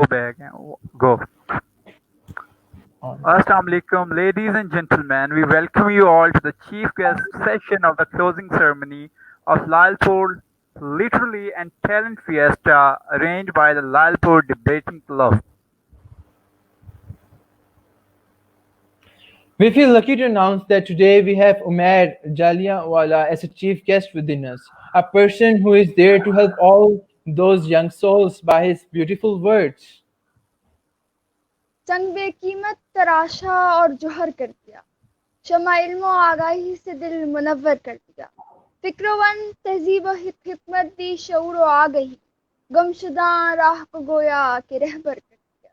back. Go. Assalamu alaikum, ladies and gentlemen. We welcome you all to the chief guest session of the closing ceremony of Lalpur Literary and Talent Fiesta arranged by the Lalpur Debating Club. We feel lucky to announce that today we have Umair Jalianwala as a chief guest within us, a person who is there to help all those young souls by his beautiful words. चंग बेकीमत तराशा और जोहर कर दिया, शमा Elmo आगाही से दिल मुनव्वर कर दिया, फिक्रवन तहजीब हिकमत दी शऊर आगही, गमशुदा राह को गोया के रहबर कर दिया.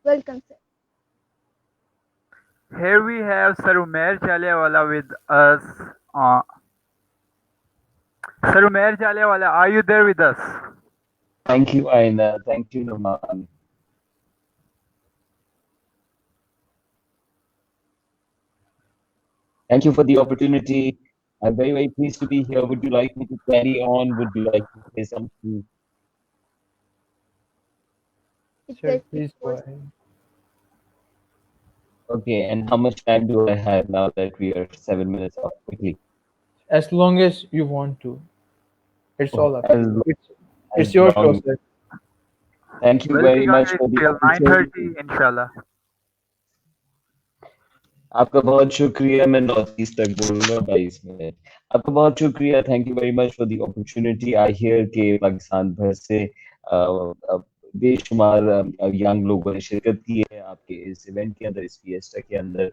Welcome sir. Here we have Sir Umair Jalianwala with us. Sir Umair Jalianwala, are you there with us? Thank you, Aina. Thank you, Numan. Thank you for the opportunity. I'm very, very pleased to be here. Would you like me to carry on? Would you like to say something? Sure, please go ahead. Okay, and how much time do I have now that we are 7 minutes off quickly? As long as you want to. It's all up. As It's your show, long- sir. Thank you Well, very we got much it for the till opportunity. 9:30, inshallah. आपका बहुत शुक्रिया. मैं north east तक बोलूंगा 22 minute. आपका बहुत शुक्रिया. Thank you very much for the opportunity. I hear के पाकिस्तान भर से बेशुमार यंग लोगों ने शिरकत की है आपके इस इवेंट के अंदर, इस फिएस्टा के अंदर.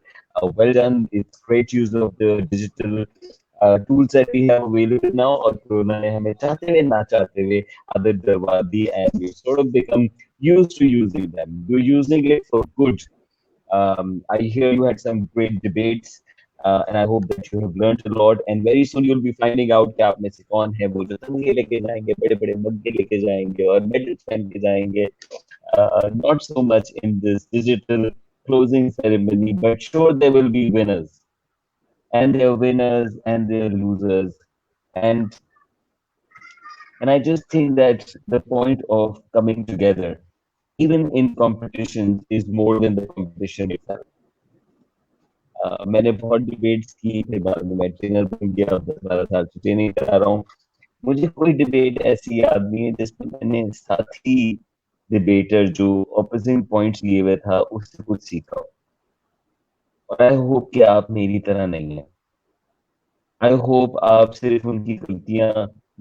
Well done. It's great use of the digital tools that we have available now, और कोरोना ने हमें चाहते हुए ना चाहते हुए आदत डलवा दी, and we sort of become used to using them. You're using it for good. I hear you had some great debates, and I hope that you have learned a lot. And very soon you'll be finding out कि आप में से कौन है वो जो तमगे लेके जाएंगे, बड़े-बड़े मग्गे लेके जाएंगे और मेडल्स पहन के जाएंगे. Not so much in this digital closing ceremony, but sure there will be winners, and there are winners and there are losers, and I just think that the point of coming together, even in competitions, is more than the competition itself. मैंने बहुत debates की, फिर बाद में मैं trainer बन गया, 10-12 साल से ट्रेनिंग करा रहा हूँ. मुझे कोई डिबेट ऐसी याद नहीं है जिसमें मैंने साथी डिबेटर जो ऑपोजिंग पॉइंट्स लिए हुए था उससे कुछ सीखा हो. और आई होप कि आप मेरी तरह नहीं है. आई होप आप सिर्फ उनकी गलतियां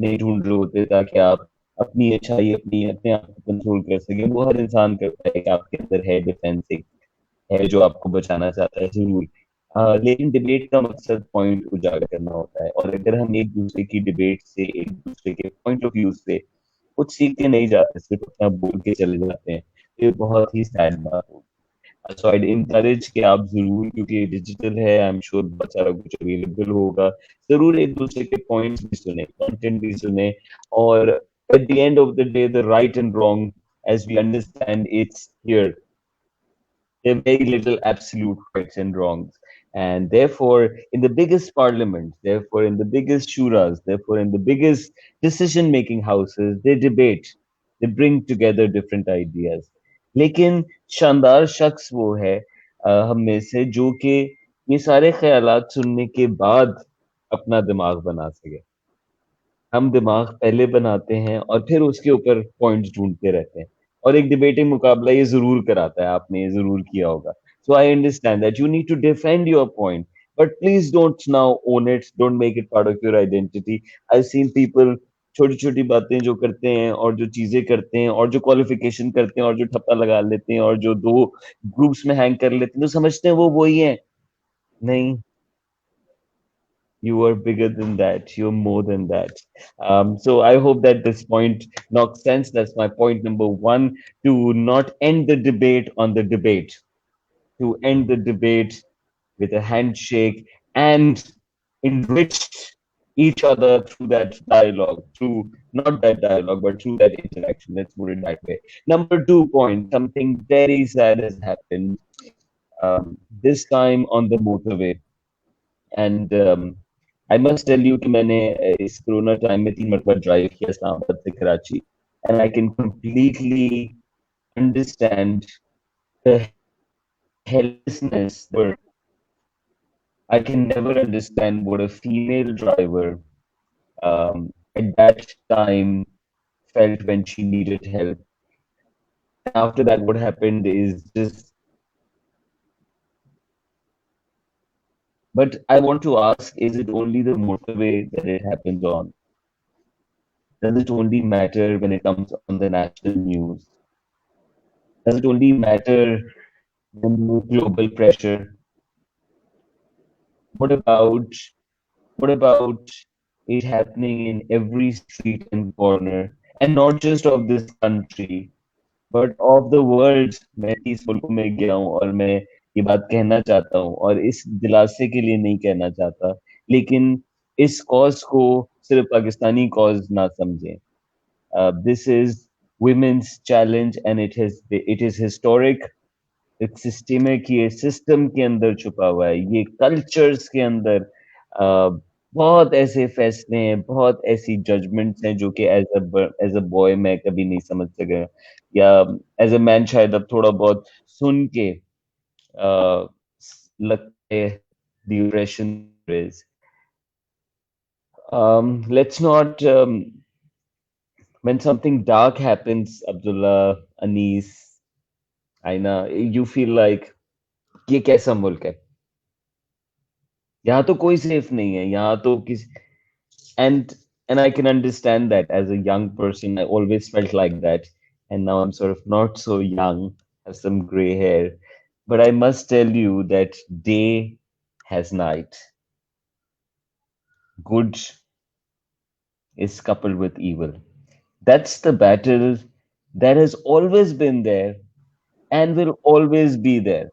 नहीं ढूंढ रहे होते ताकि आप अपनी अच्छाई अपने आप को कंट्रोल कर सकें. वो हर इंसान करता है कि आपके अंदर है डिफेंसिव है जो आपको बचाना चाहता है जरूर, लेकिन डिबेट का मकसद पॉइंट उजागर करना होता है. और अगर हम एक दूसरे की डिबेट से, एक दूसरे के पॉइंट ऑफ व्यू से कुछ सीख के नहीं जाते, सिर्फ अपना बोल के चले जाते हैं, तो ये बहुत ही सैड बात होगी. सो आई इनकरेज कि आप जरूर, क्योंकि डिजिटल है, आई एम श्योर बहुत सारा कुछ अवेलेबल होगा, जरूर एक दूसरे के पॉइंट्स भी सुने, कंटेंट भी सुने. और at the end of the day the right and wrong, as we understand it's here, there are very little absolute rights and wrongs. And therefore, in the biggest parliaments, therefore, in the biggest shuras, therefore, in the biggest decision making houses, they debate, they bring together different ideas. लेकिन शानदार शख्स वो है हम में से जो कि ये सारे ख्यालात सुनने के बाद अपना दिमाग बना सके. हम दिमाग पहले बनाते हैं और फिर उसके ऊपर पॉइंट्स ढूंढते रहते हैं. और एक डिबेटिंग मुकाबला ये जरूर कराता है, आपने ये जरूर किया होगा. So I understand that you need to defend your point, but please don't now own it, don't make it part of your identity. I seen people छोटी छोटी बातें जो करते हैं और जो चीजें करते हैं और जो क्वालिफिकेशन करते हैं और जो ठप्पा लगा लेते हैं और जो दो ग्रुप्स में हैंग कर लेते हैं, तो समझते हैं वो वही है. नहीं, you are bigger than that, you're more than that. So I hope that this point knocks sense. That's my point number one: to not end the debate on the debate, to end the debate with a handshake and enrich each other through that dialogue, through not that dialogue but through that interaction. Let's put it that way. Number two point: something very sad has happened, this time on the motorway. And I must tell you कि मैंने इस corona time में 3 मरतबा drive किया इस्लामाबाद से Karachi, and I can completely understand the helplessness that a driver, I can never understand what a female driver at that time felt when she needed help. And after that, what happened is just. But I want to ask, is it only the motorway that it happens on? Does it only matter when it comes on the national news? Does it only matter when there's global pressure? What about what about it happening in every street and corner, and not just of this country, but of the world? मैं 30 मुल्कों में गया हूँ और मैं ये बात कहना चाहता हूँ और इस दिलासे के लिए नहीं कहना चाहता, लेकिन इस कॉज को सिर्फ पाकिस्तानी कॉज ना समझें. This is women's challenge and it is historic. एक सिस्टमिक, ये सिस्टम के अंदर छुपा हुआ है, ये कल्चर्स के अंदर बहुत ऐसे फैसले हैं, बहुत ऐसी जजमेंट्स हैं जो कि एज अ बॉय मैं कभी नहीं समझ सका, या एज अ मैन शायद अब थोड़ा बहुत सुन के लगता है the oppression there is. Let's not when something dark happens, Abdullah, Anis, Aina, you feel like ये कैसा मुल्क है? यहाँ तो कोई सेफ नहीं है, यहाँ तो किस and I can understand that. As a young person, I always felt like that, and now I'm sort of not so young, have some gray hair, but I must tell you that day has night. Good is coupled with evil. That's the battle that has always been there and will always be there.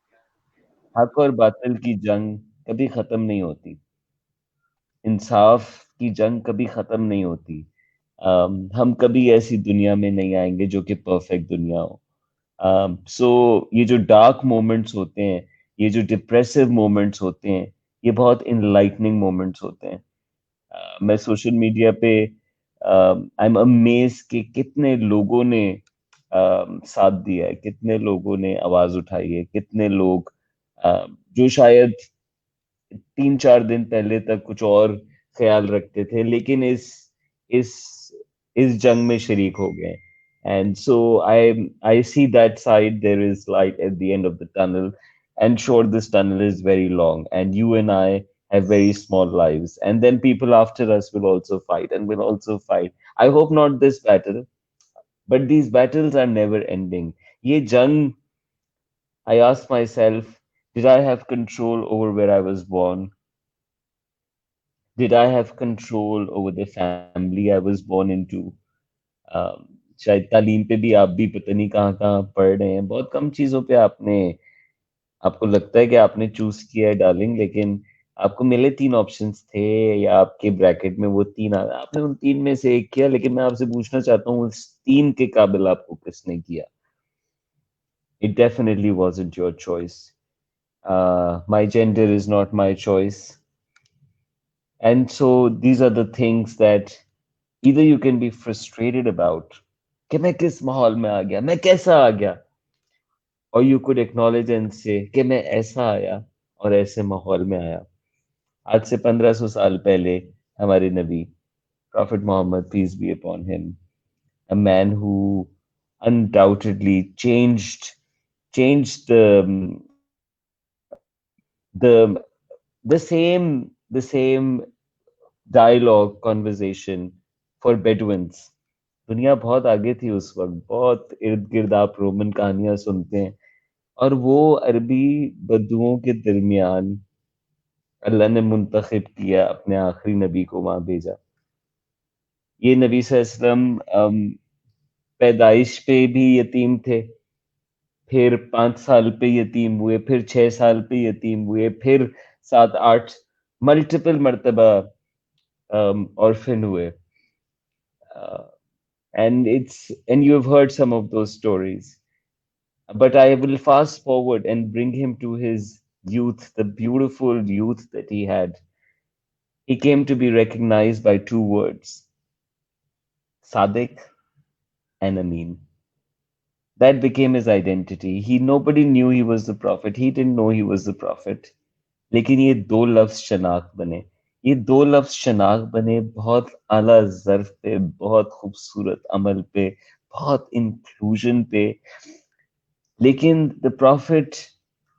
हक और बातिल की जंग कभी खत्म नहीं होती. इंसाफ की जंग कभी खत्म नहीं होती. हम कभी ऐसी दुनिया में नहीं आएंगे जो कि परफेक्ट दुनिया हो. सो ये जो डार्क मोमेंट्स होते हैं, ये जो डिप्रेसिव मोमेंट्स होते हैं, ये बहुत इनलाइटनिंग मोमेंट्स होते हैं. मैं सोशल मीडिया पे आई एम अमेज कि कितने लोगों ने साथ दिया है, कितने लोगों ने आवाज उठाई है, कितने लोग जो शायद 3-4 दिन पहले तक कुछ और ख्याल रखते थे, लेकिन इस इस जंग में शरीक हो गए. And so I see that side. There is light at the end of the tunnel, and sure, this tunnel is very long, and you and I have very small lives, and then people after us will also fight and will also fight. I hope not this battle, but these battles are never ending. ये जंग, I ask myself, did I have control over where I was born? Did I have control over the family I was born into? शायद तालीम पे भी आप भी पता नहीं कहाँ कहाँ पढ़ रहे हैं. बहुत कम चीजों पे आपको लगता है कि आपने चूज किया है डार्लिंग, लेकिन आपको मिले 3 ऑप्शंस थे, या आपके ब्रैकेट में वो 3 आपने उन 3 में से एक किया, लेकिन मैं आपसे पूछना चाहता हूँ उस 3 के काबिल आपको किसने किया? It definitely wasn't your choice. My gender is not my choice. And so these are the things that either you can be frustrated about, कि मैं किस माहौल में आ गया, मैं कैसा आ गया, or you could acknowledge and say कि मैं ऐसा आया और ऐसे माहौल में आया. आज से 1500 साल पहले हमारे नबी Prophet Muhammad, peace be upon him, a man who undoubtedly changed the same dialogue conversation for Bedouins. दुनिया बहुत आगे थी उस वक्त, बहुत इर्द गिर्द आप रोमन कहानियां सुनते हैं, और वो अरबी बदुओं के दरमियान अल्लाह ने मुंतखब किया, अपने आखिरी नबी को वहां भेजा. ये नबी सल्लल्लाहु पैदाइश पे भी यतीम थे, फिर 5 साल पे यतीम हुए, फिर 6 साल पे यतीम हुए, फिर 7-8 मल्टीपल मर्तबा ऑर्फन हुए. And you have heard some of those stories, but I will fast forward and bring him to his youth, the beautiful youth that he had. He came to be recognized by 2 words: Sadiq and Amin. That became his identity. Nobody knew he was the prophet. He didn't know he was the prophet. लेकिन ये दो लफ्ज शनाख्त बने. ये दो लफ्ज शनाख्त बने बहुत आला ज़र्फ पे, बहुत खूबसूरत अमल पे, बहुत इंक्लूजन पे. लेकिन the prophet,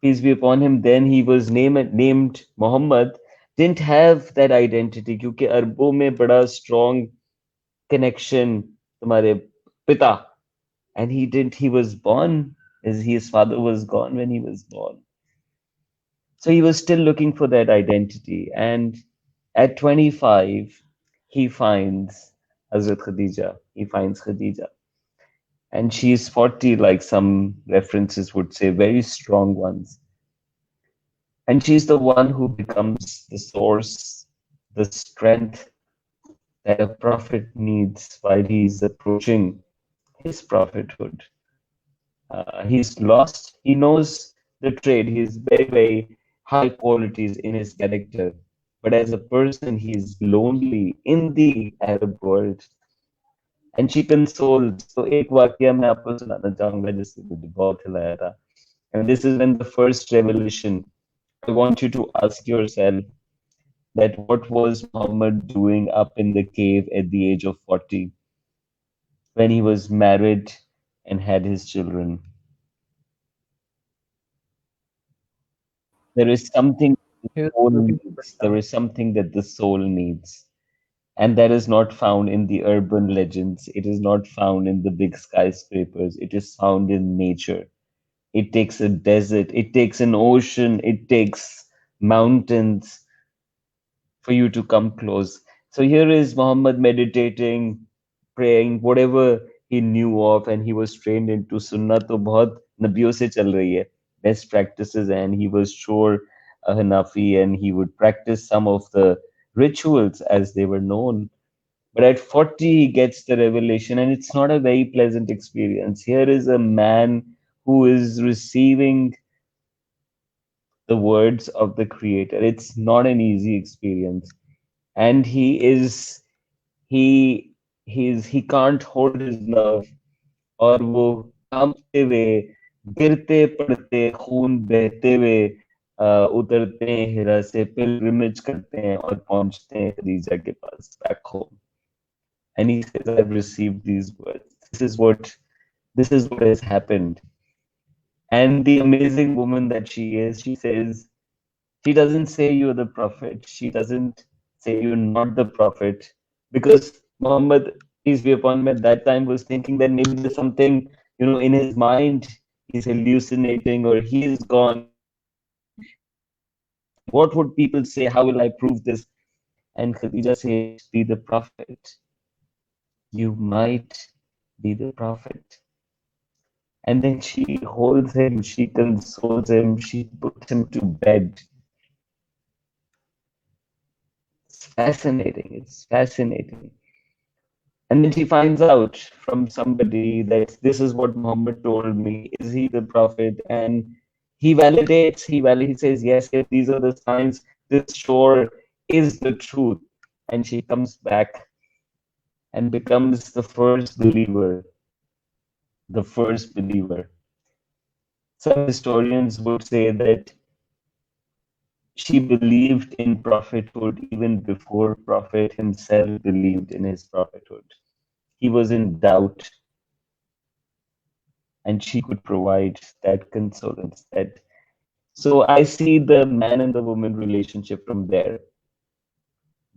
peace be upon him, then he was named Muhammad, didn't have that identity क्योंकि अरबों में बड़ा strong connection तुम्हारे पिता, and he was born as his father was gone when he was born. So he was still looking for that identity. And at 25, he finds Hazrat Khadija. He finds Khadija. And she's 40, like some references would say, very strong ones. And she's the one who becomes the source, the strength that a prophet needs while he's approaching his prophethood. He's lost. He knows the trade. He's very, very high qualities in his character. But as a person, he's lonely in the Arab world. And she consoles. So एक वाक्य मैं आपको सुनाना चाहूंगा जिससे मुझे बहुत हिलाया था. And this is when the first revelation. I want you to ask yourself that what was Muhammad doing up in the cave at the age of 40 when he was married and had his children? There is something He was soul looking for needs. love. There is something that the soul needs. And that is not found in the urban legends. It is not found in the big skyscrapers. It is found in nature. It takes a desert. It takes an ocean. It takes mountains for you to come close. So here is Muhammad meditating, praying, whatever he knew of, and he was trained into Sunnah. तो बहुत नबियों से चल रही है, best practices, and he was sure a Hanafi, and he would practice some of the rituals as they were known. But at 40, he gets the revelation, and it's not a very pleasant experience. Here is a man who is receiving the words of the Creator. It's not an easy experience. And he can't hold his love. और वो कांपते हुए, गिरते पड़ते, खून बहते हुए उतरते हैं हिरा से, पिलग्रिमेज करते हैं और पहुंचते हैं खदीजा के पास, back home. And he says, I've received these words. This is what has happened. And the amazing woman that she is, she says, she doesn't say you're the prophet. She doesn't say you're not the prophet. Because Muhammad, peace be upon him, at that time was thinking that maybe there's something, in his mind, he's hallucinating or he's gone. What would people say? How will I prove this? And Khadija says, be the prophet. You might be the prophet. And then she holds him, she consoles him, she puts him to bed. It's fascinating. It's fascinating. And then she finds out from somebody that this is what Muhammad told me. Is he the prophet? And he validates, he says, yes, these are the signs. This sure is the truth. And she comes back and becomes the first believer. The first believer. Some historians would say that she believed in prophethood even before Prophet himself believed in his prophethood. He was in doubt, and she could provide that consolence. So I see the man and the woman relationship from there.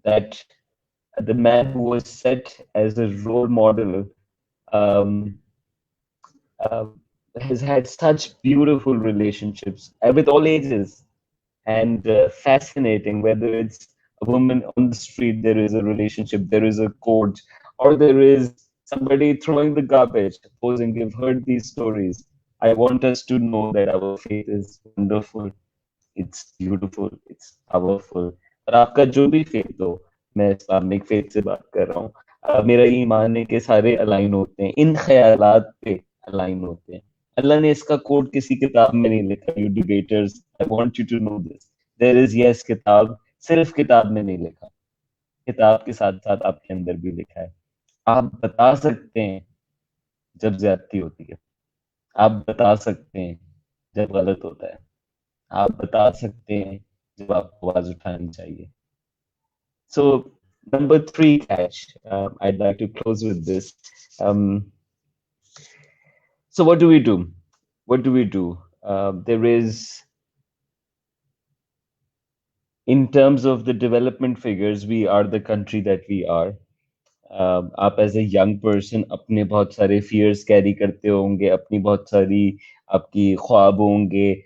That the man who was set as a role model um, has had such beautiful relationships with all ages. And fascinating, whether it's a woman on the street, there is a relationship, there is a court, or there is somebody throwing the garbage. Supposing you've heard these stories, I want us to know that our faith is wonderful, it's beautiful, it's powerful. और आपका जो भी faith हो, मैं Islamic faith से बात कर रहा हूँ, मेरा ईमान है कि सारे अलाइन होते हैं, इन ख्यालात पे अलाइन होते हैं. अल्लाह ने इसका कोड किसी किताब में नहीं लिखा. You debaters, I want you to know this. There is yes किताब, सिर्फ किताब में नहीं लिखा, किताब के साथ साथ आपके अंदर भी लिखा है. आप बता सकते हैं जब ज्यादती होती है, आप बता सकते हैं जब गलत होता है, आप बता सकते हैं जब आपको आवाज उठानी चाहिए. So number 3 catch, I'd like to close with this. um, so what do we do? What do we do? There is, in terms of the development figures, we are the country that we are. आप as a young person अपने बहुत सारे fears carry करते होंगे, अपनी बहुत सारी आपकी ख्वाब होंगे.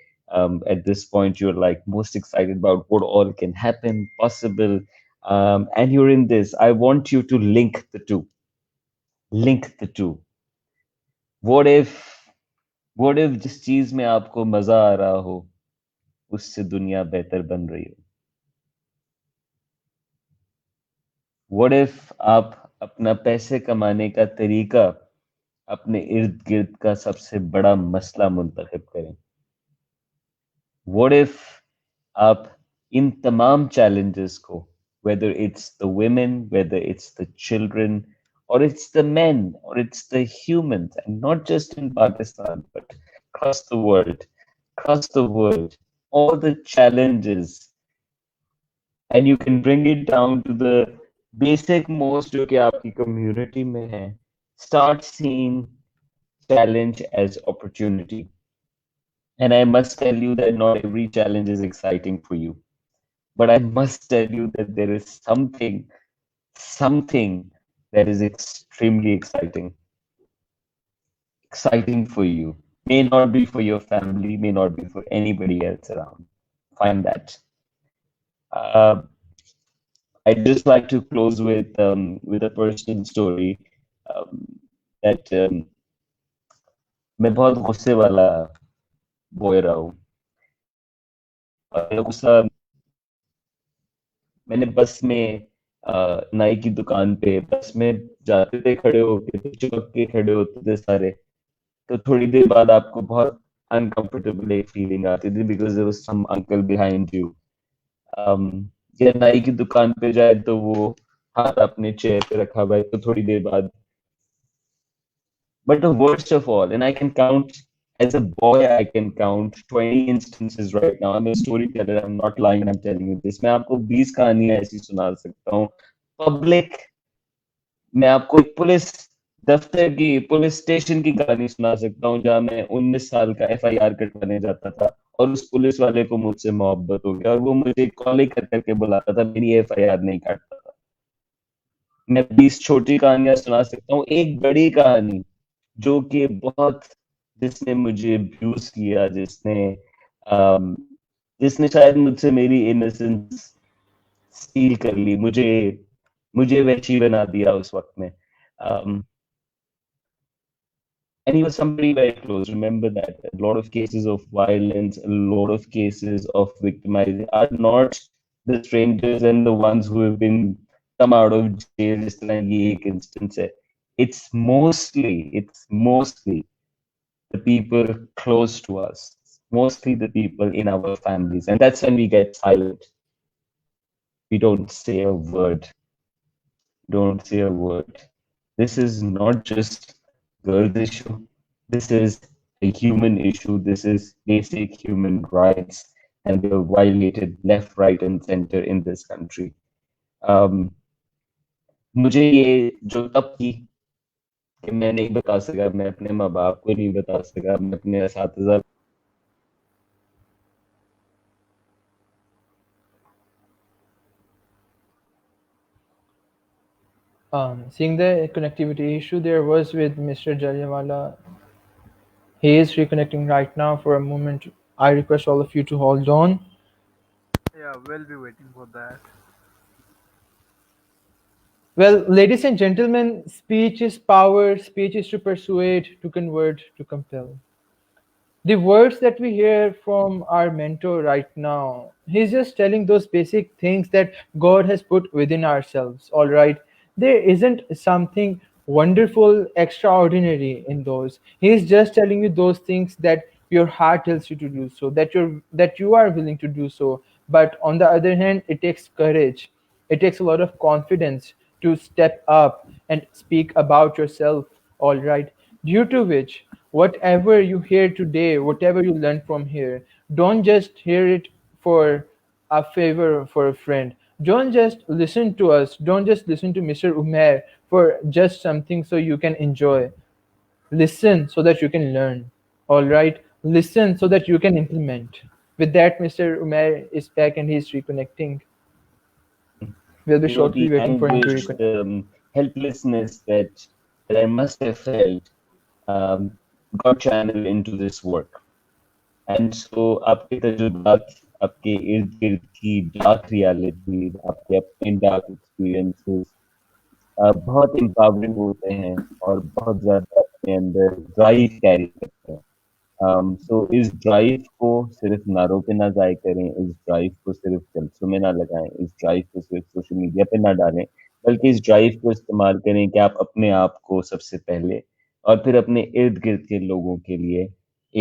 At this point you're like most excited about what all can happen possible, and you're in this. I want you to link the two. what if what if जिस चीज में आपको मजा आ रहा हो उससे दुनिया बेहतर बन रही हो? What if आप अपना पैसे कमाने का तरीका अपने इर्द गिर्द का सबसे बड़ा मसला मुंतखब करें? What if आप इन तमाम challenges को, whether it's the women, whether it's the children, or it's the men, or it's the humans, and not just in Pakistan, but across the world, all the challenges, and you can bring it down to the basic most जो कि आपकी community में है. Start seeing challenge as opportunity. And I must tell you that not every challenge is exciting for you. But I must tell you that there is something that is extremely exciting for you. May not be for your family, may not be for anybody else around. Find that. I'd just like to close with a personal story, that मैं बहुत गुस्से वाला boy रहा हूँ. गुस्सा मैंने बस में नाई की दुकान पे बस में जाते थे, खड़े होके तो चिपक के खड़े होते थे सारे. तो थोड़ी देर बाद आपको बहुत अनकंफर्टेबल एक फीलिंग आती थी because there was some uncle behind you. या नाई की दुकान पे जाए तो वो हाथ अपने चेयर पे रखा हुआ है तो थोड़ी देर बाद. But the worst of all, and I can count, as a boy, I can count 20 instances right now. I'm a storyteller, I'm not lying, I'm telling you this. मैं आपको 20 कहानियां ऐसी सुना सकता हूँ. Public, मैं आपको एक पुलिस स्टेशन की कहानी सुना सकता हूँ जहाँ मैं 19 साल का FIR कटवाने जाता था और उस पुलिस वाले को मुझसे मोहब्बत हो गया और वो मुझे कॉल कर करके बुलाता था, मेरी FIR नहीं काटता था. मैं 20 छोटी कहानियां सुना सकता हूँ. एक बड़ी कहानी जो कि बहुत, जिसने मुझे अब्यूज किया, जिसने शायद मुझसे मेरी इनोसेंस स्टील कर ली, मुझे वैसी बना दिया उस वक्त में. And he was somebody very close. Remember that a lot of cases of violence, a lot of cases of victimizing are not the strangers and the ones who have been come out of jail. जिस तरह की एक instance है. It's mostly the people close to us, mostly the people in our families, and that's when we get silent. We don't say a word. This is not just girls issue. This is a human issue. This is basic human rights, and they are violated left, right, and center in this country. मुझे ये जो तब थी कि मैं नहीं बता सका, मैं अपने माँ बाप को नहीं बता सका, मैं अपने असातिज़ा Seeing the connectivity issue there was with Mr. Jallianwala, he is reconnecting right now. For a moment, I request all of you to hold on. Yeah, we'll be waiting for that. Well, ladies and gentlemen, speech is power, speech is to persuade, to convert, to compel. The words that we hear from our mentor right now, he's just telling those basic things that God has put within ourselves, all right? There isn't something wonderful, extraordinary in those. He's just telling you those things that your heart tells you to do so, that you are willing to do so. But on the other hand, it takes courage. It takes a lot of confidence to step up and speak about yourself, all right? due to which whatever you hear today, whatever you learn from here, don't just hear it for a favor for a friend. Don't just listen to us. Don't just listen to Mr. Umair for just something so you can enjoy. Listen so that you can learn. All right? Listen so that you can implement. With that, Mr. Umair is back and he's reconnecting. We'll be You know, shortly the waiting for him to anguish, reconnect. the helplessness that I must have felt got channeled into this work. And so आपके तजुर्बात, आपके इर्द गिर्द की dark reality, आपके अपने dark experiences बहुत empowering होते हैं और बहुत ज्यादा अपने अंदर ड्राइव कैरी करते हैं. सो इस ड्राइव को सिर्फ नारों पे ना जाया करें, इस ड्राइव को सिर्फ जलसों में ना लगाएं, इस ड्राइव को सिर्फ सोशल मीडिया पे ना डालें, बल्कि इस ड्राइव को इस्तेमाल करें कि आप अपने आप को सबसे पहले और फिर अपने इर्द गिर्द के लोगों के लिए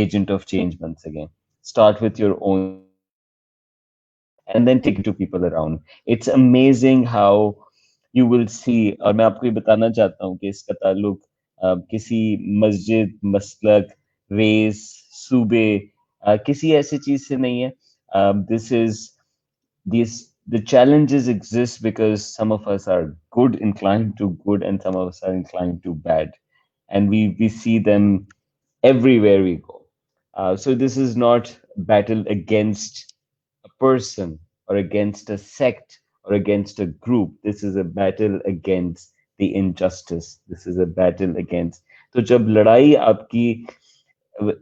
एजेंट ऑफ चेंज बन सकें. Start with your own and then take it to people around. It's amazing how you will see, और मैं आपको ये बताना चाहता हूँ कि इसका ताल्लुक किसी मस्जिद, मसलक, रेस, सूबे, किसी ऐसी चीज से नहीं है. This is these the challenges exist because some of us are good, inclined to good, and some of us are inclined to bad, and we see them everywhere we go. So this is not battle against a person or against a sect or against a group. This is a battle against the injustice. This is a battle against. तो जब लड़ाई आपकी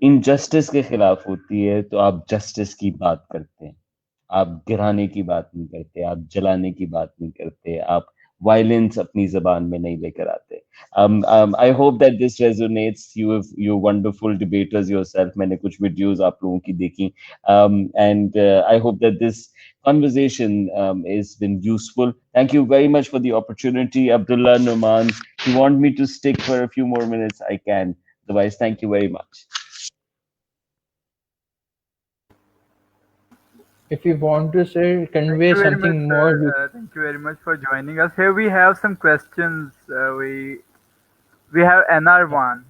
injustice के खिलाफ होती है तो आप जस्टिस की बात करते हैं. आप गिराने की बात नहीं करते, आप जलाने की बात नहीं करते, आप वायलेंस अपनी जबान में नहीं लेकर आते. I hope that this resonates. You wonderful debaters yourself. मैंने कुछ वीडियोस आप लोगों की देखी, and I hope that this conversation has been useful. Thank you very much for the opportunity, Abdullah, Numan. If you want me to stick for a few more minutes, I can. Otherwise, thank you very much. If you want to say, Thank convey you very much, something more, you sir. Thank you very much for joining us. Here we have some questions. We have NR1.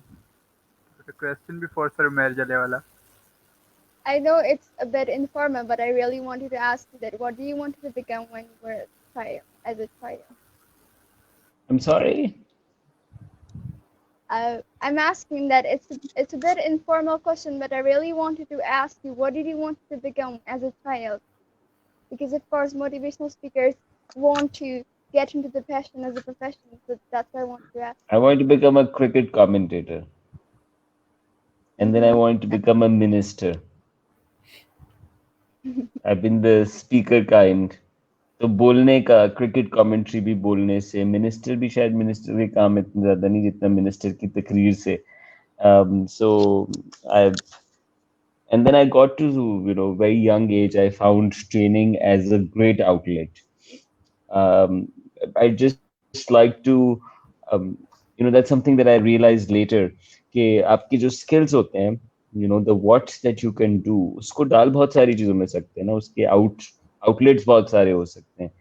The question before Sir Umair Jalewala. I know it's a bit informal, but I really wanted to ask you that what do you want to become when you were a child, as a child? I'm sorry. I'm asking that it's a bit informal question, but I really wanted to ask you, what did you want to become as a child? Because of course, motivational speakers want to get into the passion as a profession, so that's why I want to ask. I want to become a cricket commentator. And then I want to become a minister. I've been the speaker kind. तो बोलने का, cricket commentary भी बोलने से, minister भी शायद minister के काम इतना ज्यादा नहीं जितना मिनिस्टर की तकरीर से. So and then I got to, very young age, I found training as a great outlet. I just like to, that's something that I realized later, कि आपकी जो skills होते हैं, the what that you can do, उसको डाल बहुत सारी चीजों में सकते हैं ना, उसके आउटलेट्स बहुत सारे हो सकते हैं.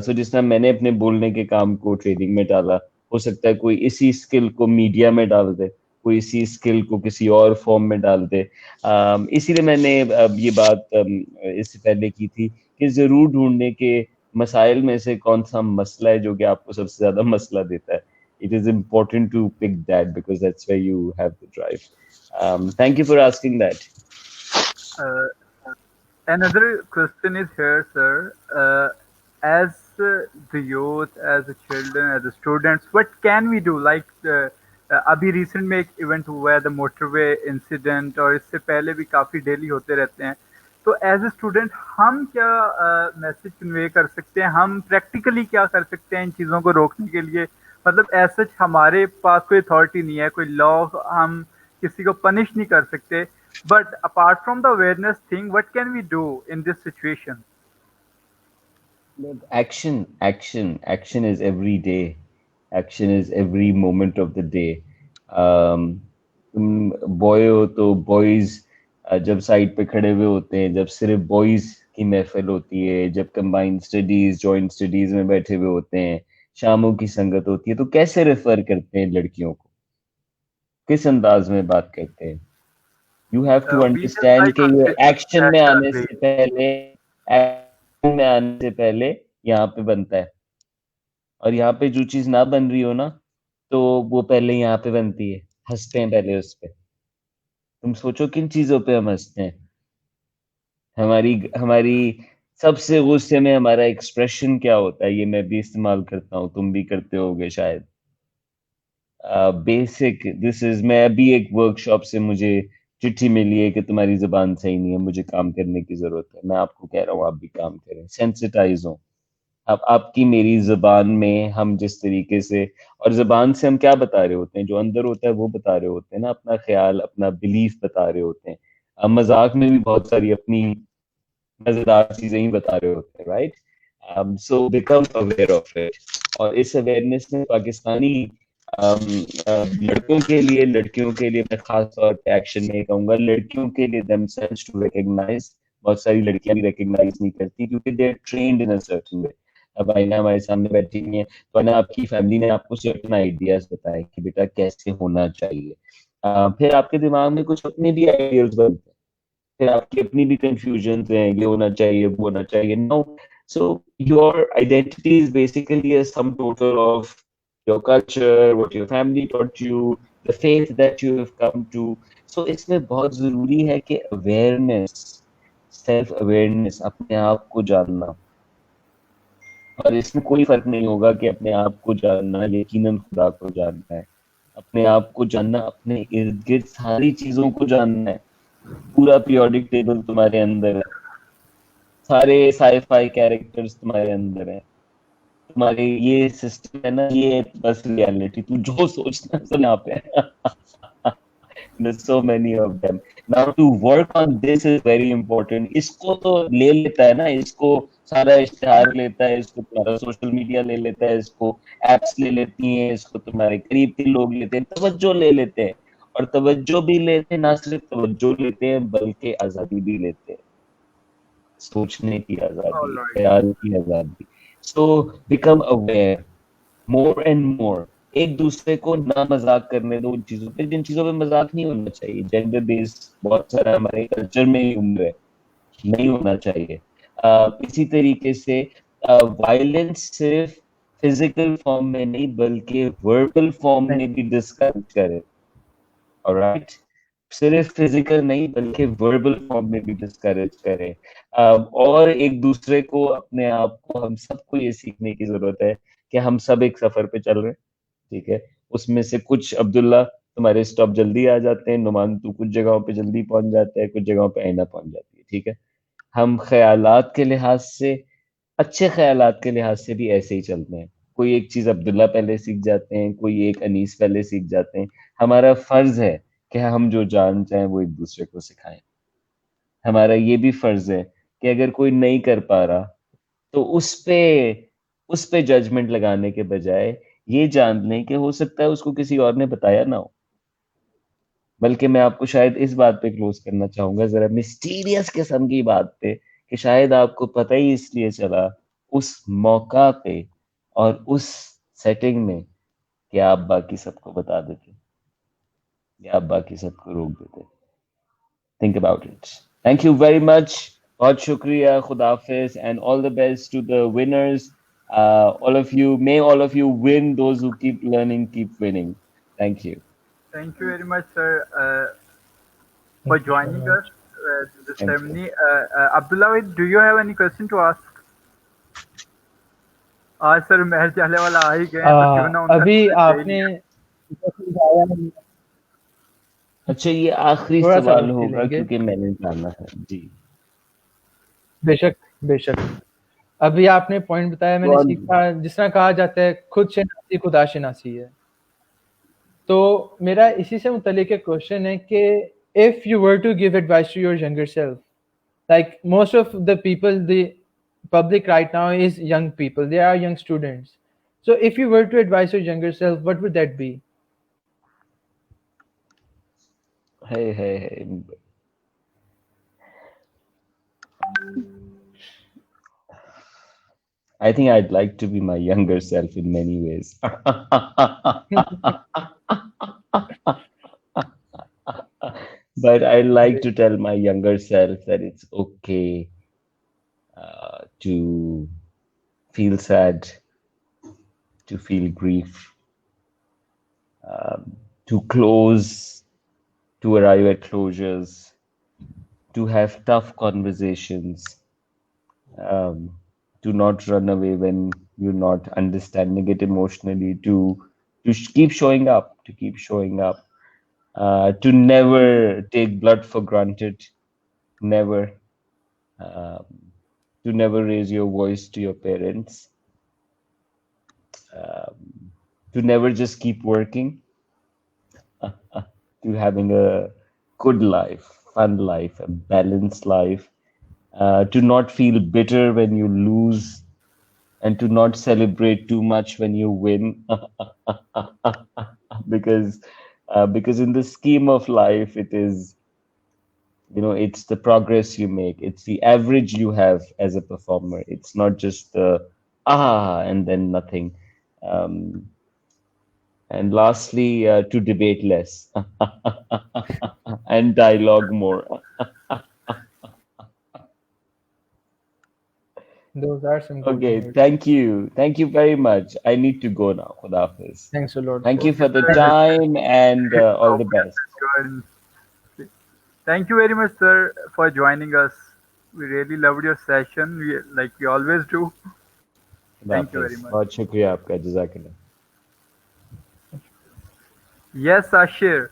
सो जिस तरह मैंने अपने बोलने के काम को ट्रेनिंग में डाला, हो सकता है कोई इसी स्किल को मीडिया में डाल दे, कोई इसी स्किल को किसी और फॉर्म में डाल दे. इसीलिए मैंने ये बात इससे पहले की थी कि जरूर ढूंढने के मसाइल में से कौन सा मसला है जो कि आपको सबसे ज्यादा मसला देता है. It is important to pick that because that's where you have the drive. Thank you for asking that. Another question is here, sir. As the youth, as the children, as the students, what can we do? Like अभी recent में एक event हुआ है, the motorway incident, और इससे पहले भी काफी डेली होते रहते हैं. तो एज ए स्टूडेंट हम क्या मैसेज कन्वे कर सकते हैं? हम प्रैक्टिकली क्या कर सकते हैं इन चीज़ों को रोकने के लिए? मतलब ऐसा हमारे पास कोई अथॉरिटी नहीं है, कोई लॉ, हम किसी को पनिश नहीं कर सकते. But apart from the awareness thing, what can we do in this situation? Action is every day. Action is every moment of the day. तुम बॉय हो तो बॉयज जब साइड पे खड़े हुए होते हैं, जब सिर्फ बॉयज की महफिल होती है, जब कंबाइंड स्टडीज, जॉइंट स्टडीज में बैठे हुए होते हैं, शामों की संगत होती है, तो कैसे रेफर करते हैं लड़कियों को? किस अंदाज में बात करते हैं. You have to We just try understand to कि ये understand एक्शन में that आने way. से पहले एक्शन में आने से पहले यहाँ पे बनता है, और यहाँ पे जो चीज ना बन रही हो ना, तो वो पहले यहाँ पे बनती है. हंसते हैं पहले उस पे. तुम सोचो किन चीजों पे हम हंसते हैं. हमारी हमारी सबसे गुस्से में हमारा एक्सप्रेशन क्या होता है, ये मैं भी इस्तेमाल करता हूँ, तुम भी करते होगे शायद. बेसिक दिस इज, मैं अभी एक वर्कशॉप से मुझे चिट्ठी मिली है कि तुम्हारी जुबान सही नहीं है, मुझे काम करने की जरूरत है. मैं आपको कह रहा हूँ आप भी काम करें, सेंसिटाइज हो. अब आपकी मेरी जुबान में हम जिस तरीके से, और जुबान से हम क्या बता रहे होते हैं, जो अंदर होता है वो बता रहे होते हैं ना, अपना ख्याल अपना बिलीफ बता रहे होते हैं. अब मजाक में भी बहुत सारी अपनी मजेदार चीजें ही बता रहे होते हैं, right. So become aware of it. और इस अवेयरनेस में पाकिस्तानी लड़कों के लिए, लड़कियों के लिए मैं खास तौर पे एक्शन नहीं कहूंगा, लड़कियों के लिए themselves to recognize. बहुत सारी लड़कियां भी रिकॉग्नाइज नहीं करती क्योंकि they are trained in a certain way. अब आईना हमारे सामने बैठी हुई है, तो ना आपकी फैमिली ने आपको सर्टेन आइडियाज बताए कि बेटा कैसे होना चाहिए. फिर आपके दिमाग में कुछ अपने भी आइडियाज बनते हैं, फिर आपकी अपनी भी कंफ्यूजन हैं, ये होना चाहिए वो होना चाहिए. No. So your identity is basically a sum total of your culture, what your family taught you, the faith that you have come to. So इसमें बहुत जरूरी है कि awareness, self awareness, अपने आप को जानना. और इसमें कोई फर्क नहीं होगा कि अपने आप को जानना यकीनन खुदा को जानना है. अपने आप को जानना, अपने इर्द गिर्द सारी चीजों को जानना है. पूरा पीरियोडिक टेबल तुम्हारे अंदर है, सारे साई-फाई कैरेक्टर्स तुम्हारे अंदर है, तुम्हारे ये सिस्टम है ना, ये बस रियलिटी, तू जो सोचना है सब यहाँ पे है. There's so many of them. Now to work on this is very important. इसको तो ले लेता है ना, इसको सारा इश्तिहार लेता है, इसको तुम्हारा सोशल मीडिया ले लेता है, इसको एप्स ले लेती हैं, इसको तुम्हारे करीब के लोग लेते हैं, तवज्जो ले लेते हैं. और तवज्जो भी लेते हैं, ना सिर्फ तवज्जो लेते हैं बल्कि आजादी भी लेते हैं. सोचने की All आजादी, right. ख्याल की आजादी. So become aware more and more. एक दूसरे को ना मजाक करने दो उन चीजों पे जिन चीजों पे मजाक नहीं होना चाहिए. जेंडर बेस्ड बहुत सारा हमारे कल्चर में ही उम्र है, नहीं होना चाहिए. इसी तरीके से वायलेंस सिर्फ फिजिकल फॉर्म में नहीं बल्कि वर्बल फॉर्म में भी डिस्करेज करें. ऑलराइट. सिर्फ फिजिकल नहीं बल्कि वर्बल फॉर्म में भी डिस्करेज करें. और एक दूसरे को, अपने आप को, हम सबको ये सीखने की जरूरत है कि हम सब एक सफर पे चल रहे हैं. ठीक है. उसमें से कुछ, अब्दुल्ला तुम्हारे स्टॉप जल्दी आ जाते हैं, नुमान तू कुछ जगहों पे जल्दी पहुंच जाता है, कुछ जगहों पे आईना पहुंच जाती है. ठीक है. हम ख्यालात के लिहाज से, अच्छे ख्यालात के लिहाज से भी ऐसे ही चलते हैं. कोई एक चीज अब्दुल्ला पहले सीख जाते हैं, कोई एक अनीस पहले सीख जाते हैं. हमारा फर्ज है कि हम जो जान चाहें वो एक दूसरे को सिखाएं. हमारा ये भी फर्ज है कि अगर कोई नहीं कर पा रहा तो उस पे जजमेंट लगाने के बजाय ये जान लें कि हो सकता है उसको किसी और ने बताया ना हो. बल्कि मैं आपको शायद इस बात पे क्लोज करना चाहूंगा, जरा मिस्टीरियस किस्म की बात पे, कि शायद आपको पता ही इसलिए चला उस मौका पे और उस सेटिंग में कि आप बाकी सबको बता देते या आप बाकी सबको रोक देते. Think about it. Thank you very much. बहुत शुक्रिया. खुदाफिज and all the best to the winners. All of you, may all of you win. Those who keep learning, keep winning. Thank you. Thank you very much, sir, for joining us to the Thank you. ceremony. Abdullah, do you have any question to ask? आज sir महल चाहने वाला आ ही गए हैं, तो क्यों ना उनका अभी question ले आपने लिया। अच्छा, ये आखिरी थोड़ा सा सवाल वक्त होगा लेंगे. क्योंकि मैंने जाना है जी. बेशक बेशक. अभी आपने पॉइंट बताया, मैंने सीखा, जिस तरह कहा जाता है खुद शनासी खुदा शनासी है. तो मेरा इसी से मुतल्लिक एक क्वेश्चन है कि if you were to give advice to your younger self, like most of the people, the public right now is young people, they are young students. So if you were to advise your younger self, what would that be? Hey. I think I'd like to be my younger self in many ways. But I like to tell my younger self that it's okay to feel sad, to feel grief, to close, to arrive at closures, to have tough conversations, um, to not run away when you're not understanding it emotionally, to keep showing up, to keep showing up, to never take blood for granted, never, um, to never raise your voice to your parents, to never just keep working, to having a good life, fun life, a balanced life, to not feel bitter when you lose, and to not celebrate too much when you win, because because in the scheme of life, it is, you know, it's the progress you make, it's the average you have as a performer. It's not just the and then nothing. Um, and lastly, to debate less and dialogue more. Those are some good Okay, words. thank you very much. I need to go now. Khuda Hafiz. Thanks a lot, Thank you bro. Okay, for the sir. time and It's all so the best. good. Thank you very much, sir, for joining us. We really loved your session. Like we always do. खुदा Thank you very Hafiz much. बहुत शुक्रिया आपका जजाकल्ला Yes, Ashir.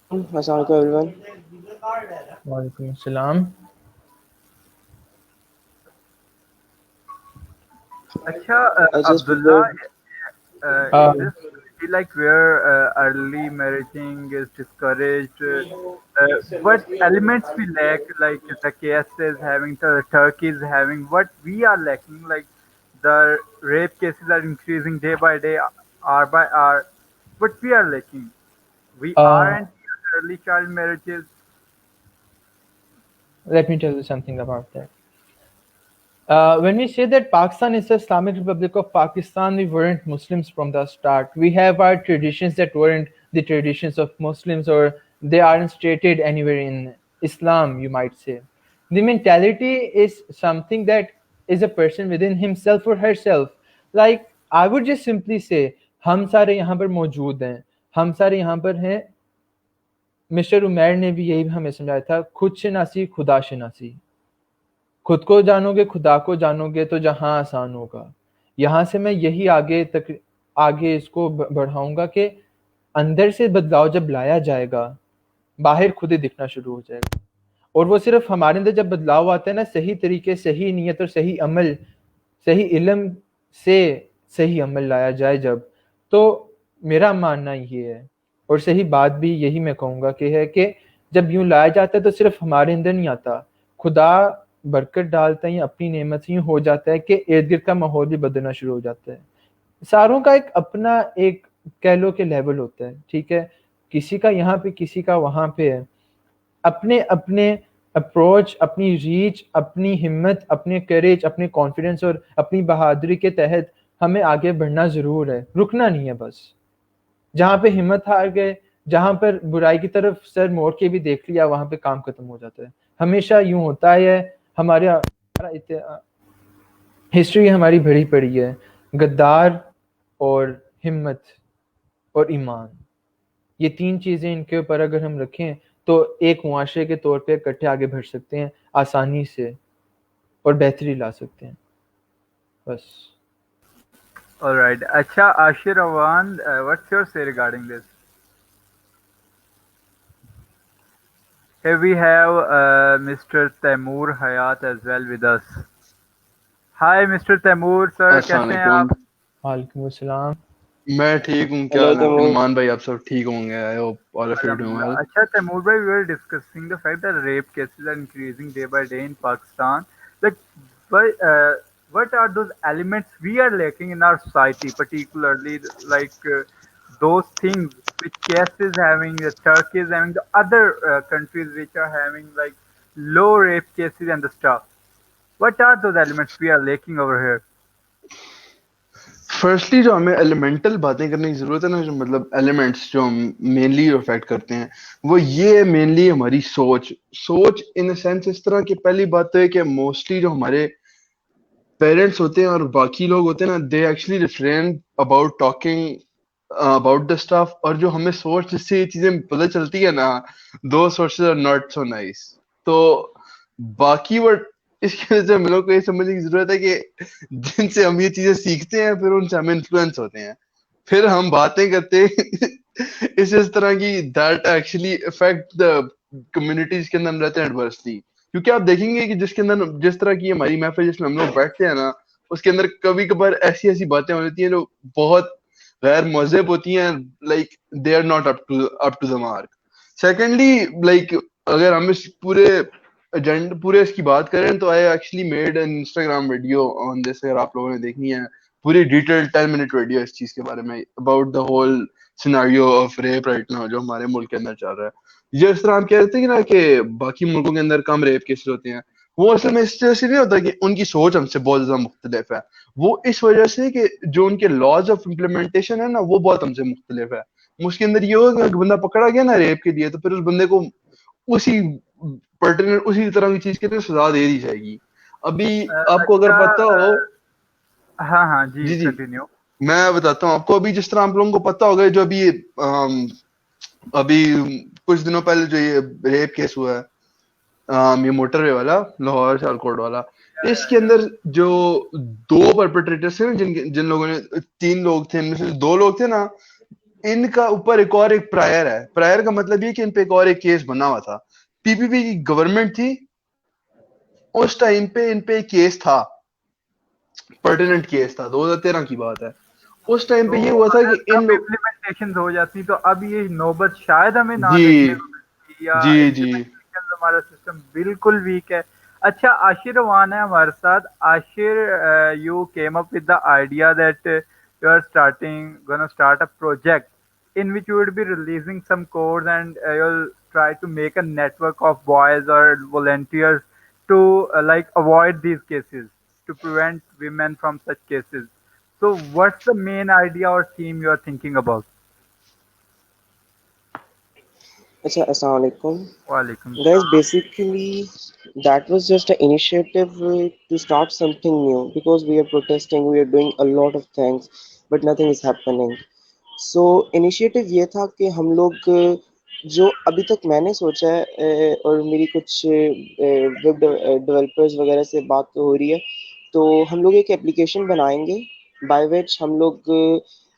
Assalamualaikum everyone. Walaikum assalam. Acha, I just Abdullah, prepared. in Uh, this city, like where early marrying is discouraged, what elements we lack, like the cases having, the turkeys having, what we are lacking, like the rape cases are increasing day by day, hour by hour. What we are lacking, we uh, aren't early child marriages. Let me tell you something about that. When we say that Pakistan is the Islamic Republic of Pakistan, we weren't Muslims from the start. We have our traditions that weren't the traditions of Muslims, or they aren't stated anywhere in Islam, you might say. The mentality is something that is a person within himself or herself. Like, I would just simply say, हम सारे यहाँ पर मौजूद हैं, हम सारे यहाँ पर हैं. मिस्टर उमैर ने भी यही हमें समझाया था, खुद शनासी खुदा शनासी. खुद को जानोगे खुदा को जानोगे तो जहां आसान होगा. यहाँ से मैं यही आगे इसको बढ़ाऊंगा कि अंदर से बदलाव जब लाया जाएगा, बाहर खुद ही दिखना शुरू हो जाएगा. और वो सिर्फ हमारे अंदर जब बदलाव आता है ना, सही तरीके, सही नीयत और सही अमल, सही इल्म से सही अमल लाया जाए जब, तो मेरा मानना ये है, और सही बात भी यही मैं कहूँगा कि है कि जब यूं लाया जाता है तो सिर्फ हमारे अंदर नहीं आता, खुदा बरकत डालता है या अपनी नेमत से यूं हो जाता है कि इर्द गिर्द का माहौल भी बदलना शुरू हो जाता है. सारों का एक अपना एक कह लो कि लेवल होता है, ठीक है, किसी का यहाँ पे किसी का वहाँ पे है. अपने अपने अप्रोच, अपनी रीच, अपनी हिम्मत, अपने करेज, अपने कॉन्फिडेंस और अपनी बहादुरी के तहत हमें आगे बढ़ना ज़रूर है, रुकना नहीं है बस. जहाँ पे हिम्मत हार गए, जहाँ पर बुराई की तरफ सर मोड़ के भी देख लिया, वहाँ पे काम खत्म हो जाता है. हमेशा यूं होता है. हमारा हिस्ट्री हमारी भरी पड़ी है गद्दार और हिम्मत और ईमान. ये तीन चीज़ें इनके ऊपर अगर हम रखें तो एक मुआशरे के तौर पे इकट्ठे आगे बढ़ सकते हैं आसानी से और बेहतरी ला सकते हैं. बस. All right. Acha, Ashir Awan, what's your say regarding this? Here we have Mr. Taimur Hayat as well with us. Hi, Mr. Taimur, sir. कैसे हैं आप? वालेकुम अस्सलाम. मैं ठीक हूँ. क्या Hello, हाल है Taimur. नुमान भाई? आप सब ठीक होंगे. I hope all of you doing well. Acha, Taimur bhai, we were discussing the fact that rape cases are increasing day by day in Pakistan. Like, what are those elements we are lacking in our society, particularly like those things which cases having, Turkey is having, the other countries which are having like low rape cases and the stuff. What are those elements we are lacking over here? Firstly जो हमें elemental बातें करने की जरूरत है ना, जो मतलब एलिमेंट्स जो हम मेनली अफेक्ट करते हैं, वो ये मेनली हमारी सोच। सोच इन अ सेंस इस तरह की, पहली बात तो है कि मोस्टली जो हमारे पेरेंट्स होते हैं और बाकी लोग होते हैं ना, they actually refrain about talking about the stuff. और जो हमें सोच जिससे ये चीजें पता चलती है ना, दो sources are not so nice. तो बाकी वर्ड, इसकी वजह से हम लोग को ये समझने की जरूरत है कि जिनसे हम ये चीजें सीखते हैं फिर उनसे हम इन्फ्लुएंस होते हैं, फिर हम बातें करते हैं इस तरह की, that actually affect the communities के अंदर हम रहते हैं एडवर्सली। क्योंकि आप देखेंगे कि जिसके अंदर जिस तरह की हमारी महफिल जिसमें हम लोग बैठते हैं ना, उसके अंदर कभी कभार ऐसी ऐसी बातें हो जाती हैं जो बहुत गैर महज़ब होती हैं, like they are not up to the mark. Secondly, like अगर हम इस पूरे एजेंडा पूरे इसकी बात करें तो I actually made an Instagram video on this, अगर आप लोगों ने देखनी है पूरी डिटेल 10 मिनट वीडियो इस चीज के बारे में, about the whole scenario of rape right now जो हमारे मुल्क के अंदर चल रहा है। जिस तरह आप कह रहे थे कि ना कि बाकी मुल्कों के अंदर कम रेप केसेस होते हैं, वो असल में इस तरह से नहीं होता कि उनकी सोच हमसे बहुत ज्यादा मुख्तलिफ है। वो इस वजह से कि जो उनके लॉज ऑफ इम्प्लीमेंटेशन है ना, वो बहुत हमसे मुख्तलिफ है। उसके अंदर ये होगा कि बंदा पकड़ा गया ना रेप के लिए, तो फिर उस बंदे को उसी पर्टिकुलर उसी तरह की चीज के लिए सजा दे दी जाएगी। अभी आपको अगर अच्छा, पता हो, हाँ हाँ जी, जी जी, कंटिन्यू। मैं बताता हूँ आपको। अभी जिस तरह आप लोगों को पता होगा, जो अभी अभी कुछ दिनों पहले जो ये रेप केस हुआ है, ये मोटरवे वाला, लाहौर सियालकोट वाला, इसके अंदर जो दो परपेट्रेटर्स थे ना, जिन लोगों ने, तीन लोग थे, इनमें से दो लोग थे ना, इनका ऊपर एक और एक प्रायर है। प्रायर का मतलब ये कि इन पे एक और एक केस बना हुआ था। पीपीपी की गवर्नमेंट थी उस टाइम पे, इन पे एक केस था, पर्टिनेंट केस था, 2013 की बात है। उस टाइम पे तो ये हुआ था अगर कि इन कम लोग, इम्प्लीमेंटेशन हो जाती तो अब ये नौबत शायद हमें ना जी देखने को मिलती, या जी जी, इम्प्लीमेंटेशन हमारा सिस्टम बिल्कुल वीक है। अच्छा, आशिर रवान है हमारे साथ। Ashir, you came up with the idea that you are gonna start a project in which you would be releasing some codes, and you'll try to make a network of boys or volunteers to like avoid these cases, to prevent women from such cases. So what's the main idea or theme you are thinking about? अच्छा, अस्सलाम वालेकुम Walaikum guys. salam. Basically that was just an initiative to start something new, because we are protesting, we are doing a lot of things, but nothing is happening. So initiative ये था कि हम लोग जो अभी तक मैंने सोचा है, और मेरी कुछ वेब डेवलपर्स वगैरह से बात तो हो रही है, तो हम लोग एक एप्लीकेशन बनाएंगे बाय विच हम लोग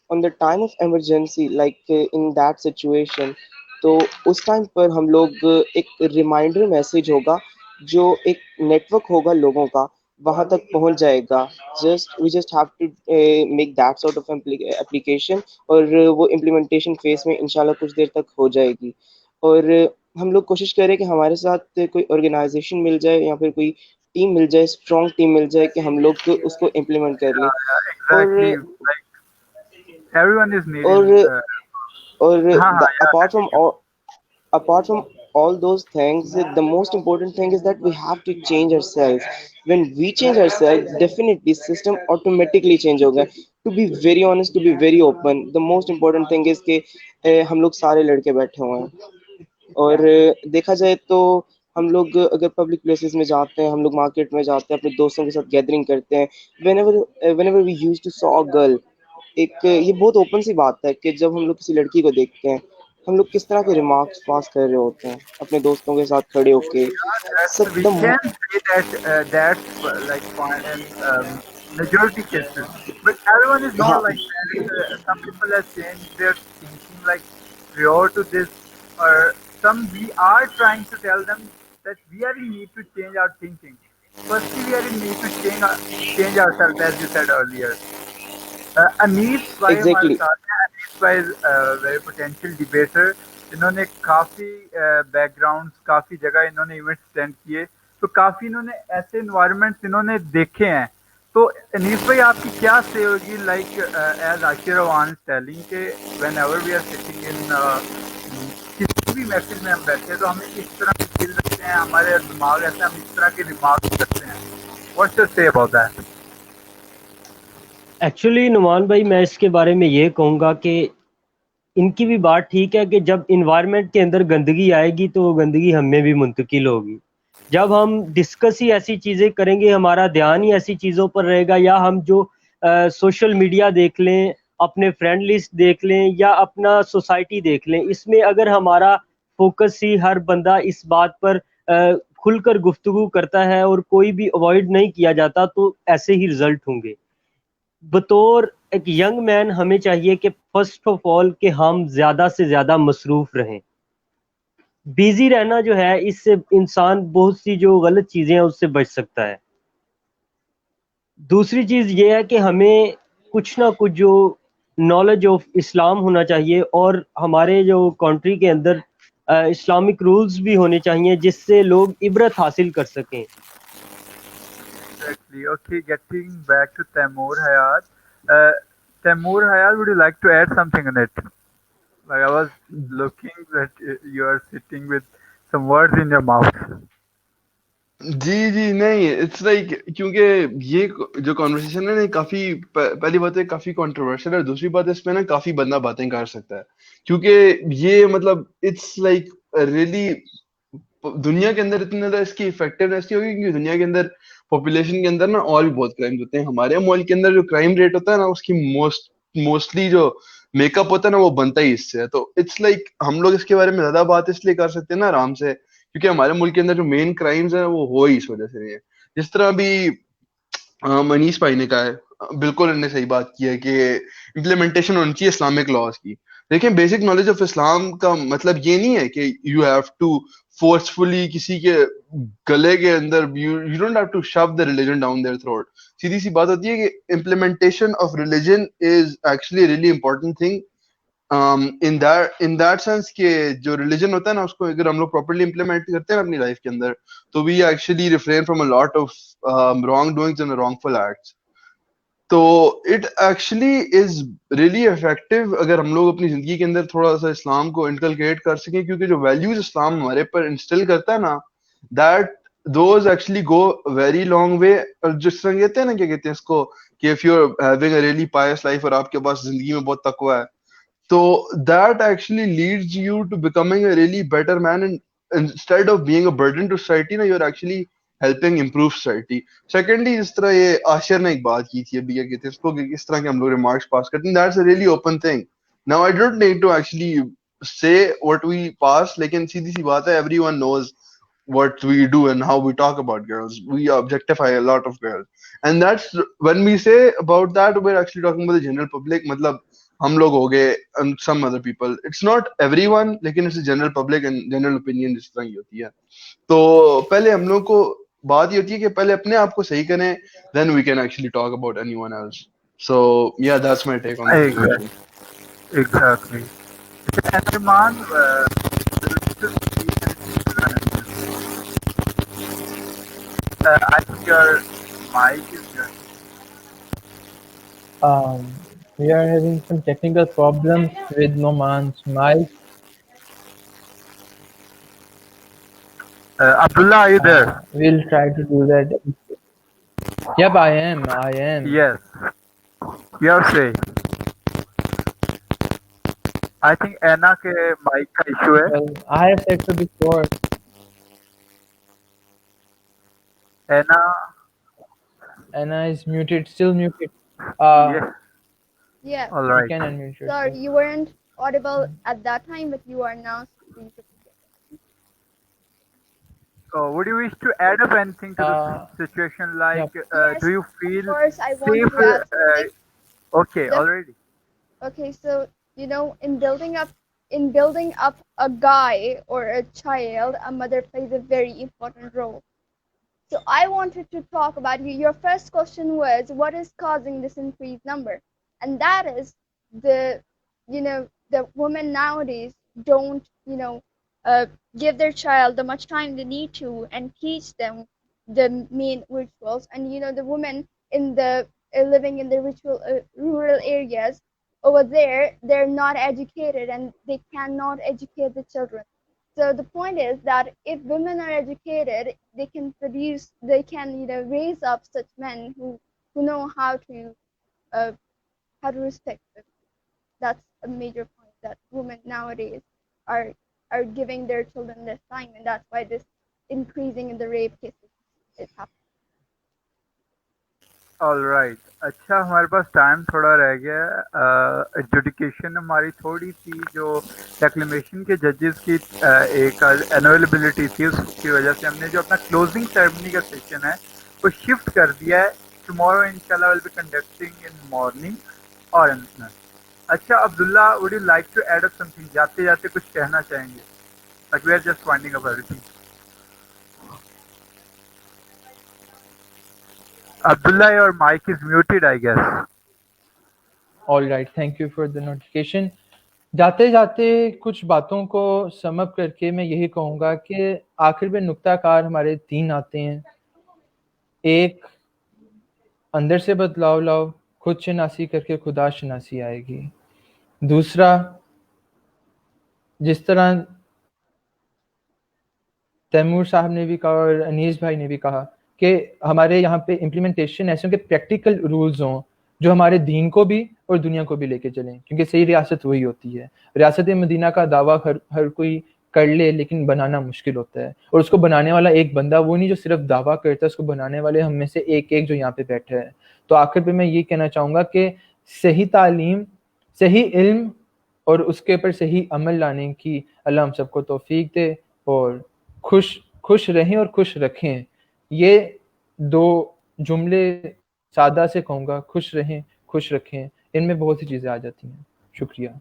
on the time of emergency, like in that situation, तो उस टाइम पर हम लोग एक रिमाइंडर मैसेज होगा, जो एक नेटवर्क होगा लोगों का, वहां तक पहुंच जाएगा। We just have to make that sort of application, और वो इम्प्लीमेंटेशन फेज में इंशाल्लाह कुछ देर तक हो जाएगी। और हम लोग कोशिश करें कि हमारे साथ कोई ऑर्गेनाइजेशन मिल जाए या फिर कोई टीम मिल जाए, स्ट्रॉन्ग टीम मिल जाए, कि हम लोग उसको इम्प्लीमेंट कर लें। Yeah, और exactly. Like everyone is needing. और और हाँ हाँ, yeah, continue. apart from all those things, the most important thing is that we have to change ourselves. When we change ourselves, definitely system automatically change होगा। To be very honest, to be very open, the most important thing is कि हम लोग सारे लड़के बैठे हुए हैं, और देखा जाए तो हम लोग अगर पब्लिक प्लेसेस में जाते हैं, हम लोग मार्केट में जाते हैं, अपने दोस्तों के साथ गैदरिंग करते हैं, whenever we used to saw a girl, एक ये बहुत ओपन सी बात है कि जब हम लोग किसी लड़की को देखते हैं, हम लोग किस तरह के रिमार्क्स पास कर रहे होते हैं अपने दोस्तों के साथ खड़े होके। That's, सब we can say that that's like fine in majority cases, but everyone is not हाँ, like that. Some people have changed their thinking like prior to this, or some we are trying to tell them that we are in need to change our thinking. Firstly, we are in need to change ourselves, as you said earlier. Anees भाई हमारे exactly, साथ हैं। अनीस भाई very potential debater. इन्होंने काफ़ी backgrounds, काफ़ी जगह इन्होंने इवेंट्स अटेंड किए, तो काफ़ी इन्होंने ऐसे इन्वायरमेंट्स इन्होंने देखे हैं। तो अनीस भाई, आपकी क्या से होगी, like as Ashir Rawan telling के whenever we are sitting in किसी भी महफिल में हम बैठे हैं तो हमें इस तरह के फील रखते हैं, हमारे दिमाग ऐसे हम इस तरह के रिमार्क्स करते हैं। What's your say about that? Actually Numan भाई, मैं इसके बारे में ये कहूँगा कि इनकी भी बात ठीक है कि जब इन्वायरमेंट के अंदर गंदगी आएगी तो वो गंदगी हमें भी मुंतकिल होगी। जब हम डिस्कस ही ऐसी चीज़ें करेंगे, हमारा ध्यान ही ऐसी चीज़ों पर रहेगा, या हम जो सोशल मीडिया देख लें, अपने फ्रेंड लिस्ट देख लें, या अपना सोसाइटी देख लें, इसमें अगर हमारा फोकस ही हर बंदा इस बात पर खुलकर गुफ्तगू करता है और कोई भी अवॉइड नहीं किया जाता, तो ऐसे ही रिजल्ट होंगे। बतौर एक यंग मैन हमें चाहिए कि फर्स्ट ऑफ ऑल कि हम ज़्यादा से ज़्यादा मसरूफ़ रहें। बिज़ी रहना जो है, इससे इंसान बहुत सी जो गलत चीज़ें हैं उससे बच सकता है। दूसरी चीज़ ये है कि हमें कुछ ना कुछ जो नॉलेज ऑफ इस्लाम होना चाहिए, और हमारे जो कंट्री के अंदर इस्लामिक रूल्स भी होने चाहिए जिससे लोग इबरत हासिल कर सकें। Exactly. Okay, getting back to Taimur Hayat. Taimur Hayat, would you like to add something in it? Like I was looking that you are sitting with some words in your mouth. जी जी नहीं, it's like क्योंकि ये जो conversation है ना, काफी पहली बात है काफी कंट्रोवर्शियल है, और दूसरी बात इसमें ना काफी बंदा बातें कर सकता है, क्योंकि ये मतलब इट्स लाइक रियली दुनिया के अंदर इतनी ज्यादा इसकी इफेक्टिवनेस नहीं होगी, क्योंकि दुनिया के अंदर पॉपुलेशन के अंदर ना और भी बहुत क्राइम्स होते हैं। हमारे मुल्क के अंदर जो क्राइम रेट होता है ना, उसकी मोस्टली जो मेकअप होता है ना, वो बनता ही इससे है। तो इट्स लाइक हम लोग इसके बारे में ज्यादा बात इसलिए कर सकते हैं ना आराम से, क्योंकि हमारे मुल्क के अंदर जो मेन क्राइम्स है वो हो ही इस वजह से रही है। जिस तरह अभी मनीष भाई ने कहा है, बिल्कुल इन्होंने सही बात की है कि इम्प्लीमेंटेशन होनी चाहिए इस्लामिक लॉज की। लेकिन बेसिक नॉलेज ऑफ इस्लाम का मतलब ये नहीं है कि यू हैव टू फोर्सफुली किसी के गले के अंदर, you don't have to shove the religion down their throat. सीधी सी बात होती है कि implementation of religion is actually really important thing in that sense कि जो रिलीजन होता है ना, उसको अगर हम लोग प्रॉपर्ली इंप्लीमेंट करते हैं अपनी लाइफ के अंदर, तो we actually refrain from a lot of wrong doings and wrongful acts. तो it actually is really effective अगर हम लोग अपनी जिंदगी के अंदर थोड़ा सा इस्लाम को इनकलकेट कर सकें, क्योंकि जो वैल्यूज इस्लाम हमारे पर इंस्टिल करता है ना, that those actually go very long way. और जिस तरह कहते हैं ना, क्या कहते हैं इसको, कि if you are having a really pious life और आपके पास जिंदगी में बहुत तकवा है, so that actually leads you to becoming a really better man, and instead of being a burden to society ना, you're actually helping improve society. Secondly, जिस तरह ये आशिर ने एक बात की थी अभी, क्या कहते हैं इसको, कि किस तरह के हम लोग remarks pass करते हैं, that's a really open thing. Now I don't need to actually say what we pass, लेकिन सीधी सी बात है, everyone knows what we do and how we talk about girls. We objectify a lot of girls, and that's when we say about that, we're actually talking about the general public. मतलब हम लोग हो गए and some other people. It's not everyone, लेकिन it's a general public and general opinion जिस तरह की होती है। तो पहले हम लोग को बात ये होती है कि पहले अपने आप को सही करें, then we can actually talk about anyone else. So yeah, that's my take on the Exactly. situation. Exactly. And Iman, the I think your mic is your. We are having some technical problems with Noman's mic. Abdullah, are you there? We'll try to do that. Yep, I am. I am. Yes. You're saying. I think Anna के mic का issue है. Well, I have said so before. Anna. Anna is muted, still muted. Yes. Yeah. All You right. can unmute Sorry, yourself. you weren't audible at that time, but you are now. So please repeat. So, would you wish to add up anything to Uh, the situation? Like, Yes, do you of feel course, I want safe? to add something. Okay, The- already. Okay, so in building up a guy or a child, a mother plays a very important role. So I wanted to talk about you. Your first question was what is causing this increased number, and that is the the women nowadays don't give their child the much time they need to and teach them the main rituals. And the women in the living in the rural areas over there, they're not educated and they cannot educate the children. So the point is that if women are educated, they can raise up such men who know how to how to respect them. That's a major point, that women nowadays are are giving their children less time, and that's why this increasing in the rape cases is happening. Alright, अच्छा हमारे पास time थोड़ा रह गया है। Education हमारी थोड़ी सी जो reclamation के जजेस की एक अनअवेलेबिलिटी थी, उसकी वजह से हमने जो अपना क्लोजिंग सेरेमनी का सेशन है वो शिफ्ट कर दिया है। टुमारो इंशाल्लाह will be conducting in morning और आफ्टरनून। अच्छा Abdullah, would you like to add up something? जाते जाते कुछ कहना चाहेंगे? But we are just winding up everything. Abdullah, your mic is muted, I guess. All right, thank you for the notification. जाते जाते कुछ बातों को समअप करके मैं यही कहूँगा कि आखिर में नुक्ताकार हमारे 3 आते हैं। एक, अंदर से बदलाव लाओ, खुद शनासी करके खुदा शनासी आएगी। दूसरा, जिस तरह तैमूर साहब ने भी कहा और अनीस भाई ने भी कहा कि हमारे यहाँ पे इम्प्लीमेंटेशन ऐसे के प्रैक्टिकल रूल्स हों जो हमारे दीन को भी और दुनिया को भी लेके चलें, क्योंकि सही रियासत वही होती है। रियासत मदीना का दावा हर कोई कर ले, लेकिन बनाना मुश्किल होता है, और उसको बनाने वाला एक बंदा वो नहीं जो सिर्फ दावा करता है, उसको बनाने वाले हम में से एक एक जो यहाँ पे बैठे हैं। तो आखिर पे मैं ये कहना चाहूँगा कि सही तालीम, सही इल्म और उसके ऊपर सही अमल लाने की अल्लाह हम सबको तौफीक दे, और खुश रहें और खुश रखें। ये 2 जुमले सादा से कहूँगा, खुश रहें, खुश रखें, इनमें बहुत सी चीज़ें आ जाती हैं। शुक्रिया।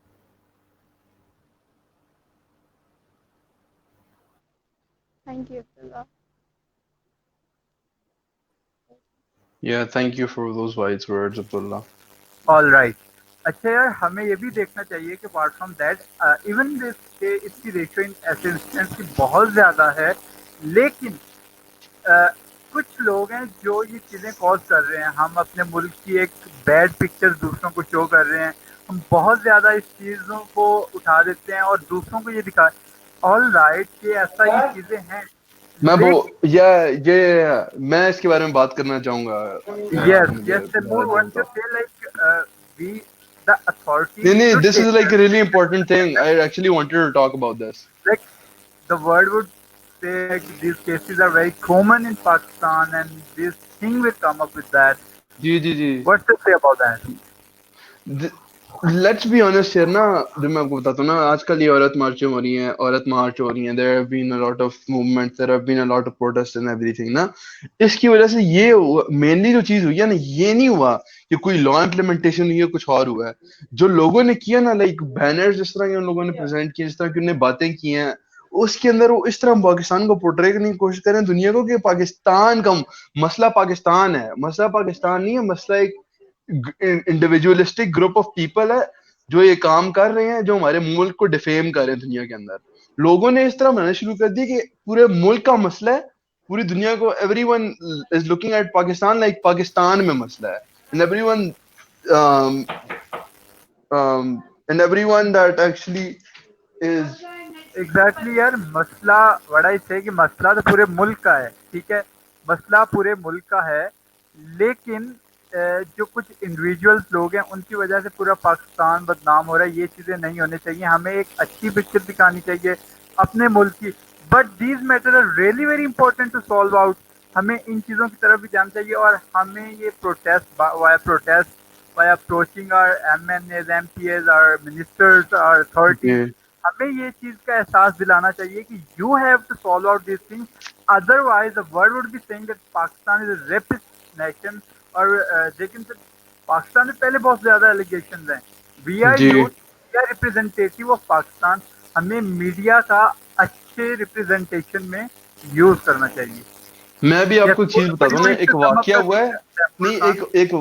Thank you, Abdullah. Yeah, thank you for those wise words, Abdullah. All right. अच्छा यार, हमें ये भी देखना चाहिए कि apart from that even this के इसकी रेशियो इन ऐसे इंस्टेंस की बहुत ज़्यादा है, लेकिन कुछ लोग हैं जो ये चीज़ें कॉज कर रहे हैं। हम अपने मुल्क की एक बैड पिक्चर दूसरों को शो कर रहे हैं। हम बहुत ज़्यादा इस चीज़ों को उठा देते हैं और दूसरों को ये दिखा, ऑल राइट, कि ऐसा ये चीज़ें हैं। मैं वो ये मैं इसके बारे में बात करना चाहूंगा। Yes, Taimur wants to say like we, the authorities. नहीं, should this is take like a really important thing. I actually wanted to talk about this. like the world would say like, these cases are very common in Pakistan and this thing will come up with that. Ji. What's to say about that? Let's be honest here ना, जो मैं आपको बताता हूँ ना, आजकल ये औरत मार्च हो रही हैं, there have been a lot of movements, there have been a lot of protests and everything ना। इसकी वजह से ये मेनली जो चीज हुई है ना, ये नहीं हुआ कि कोई लॉ इम्प्लीमेंटेशन हुई है, कुछ और हुआ है। जो लोगों ने किया ना, लाइक बैनर्स जिस तरह के उन लोगों ने प्रेजेंट किए, जिस तरह की उन्होंने बातें की हैं, उसके अंदर वो इस तरह पाकिस्तान को पोर्ट्रे करने की कोशिश करें दुनिया को कि पाकिस्तान का मसला पाकिस्तान है। मसला पाकिस्तान नहीं है, मसला एक इंडिविजुअलिस्टिक ग्रुप ऑफ पीपल है जो ये काम कर रहे हैं, जो हमारे मुल्क को डिफेम कर रहे हैं दुनिया के अंदर। लोगों ने इस तरह बनाना शुरू कर दिया कि पूरे मुल्क का मसला है, पूरी दुनिया को everyone is looking at Pakistan like Pakistan में मसला है, and everyone that actually is exactly यार, मसला व्हाट आई से कि मसला तो पूरे मुल्क का है, ठीक है, मसला पूरे मुल्क का है, लेकिन जो कुछ इंडिविजुअल्स लोग हैं उनकी वजह से पूरा पाकिस्तान बदनाम हो रहा है। ये चीज़ें नहीं होनी चाहिए। हमें एक अच्छी पिक्चर दिखानी चाहिए अपने मुल्क की। But these matter are really very important to solve out. हमें इन चीज़ों की तरफ भी जाना चाहिए और हमें ये protest by approaching our MNAs, MPs, our ministers, our authorities, हमें ये चीज़ का एहसास दिलाना चाहिए कि you have to solve out this thing, otherwise the world would be saying that Pakistan is a rapist nation. और लेकिन पाकिस्तान में पहले बहुत ज्यादा एलिगेशन हैं। We are representative of Pakistan. हमें मीडिया का अच्छे रिप्रेजेंटेशन में यूज करना चाहिए। मैं भी आपको एक चीज बताता हूँ ना, एक वाकया हुआ है, नहीं एक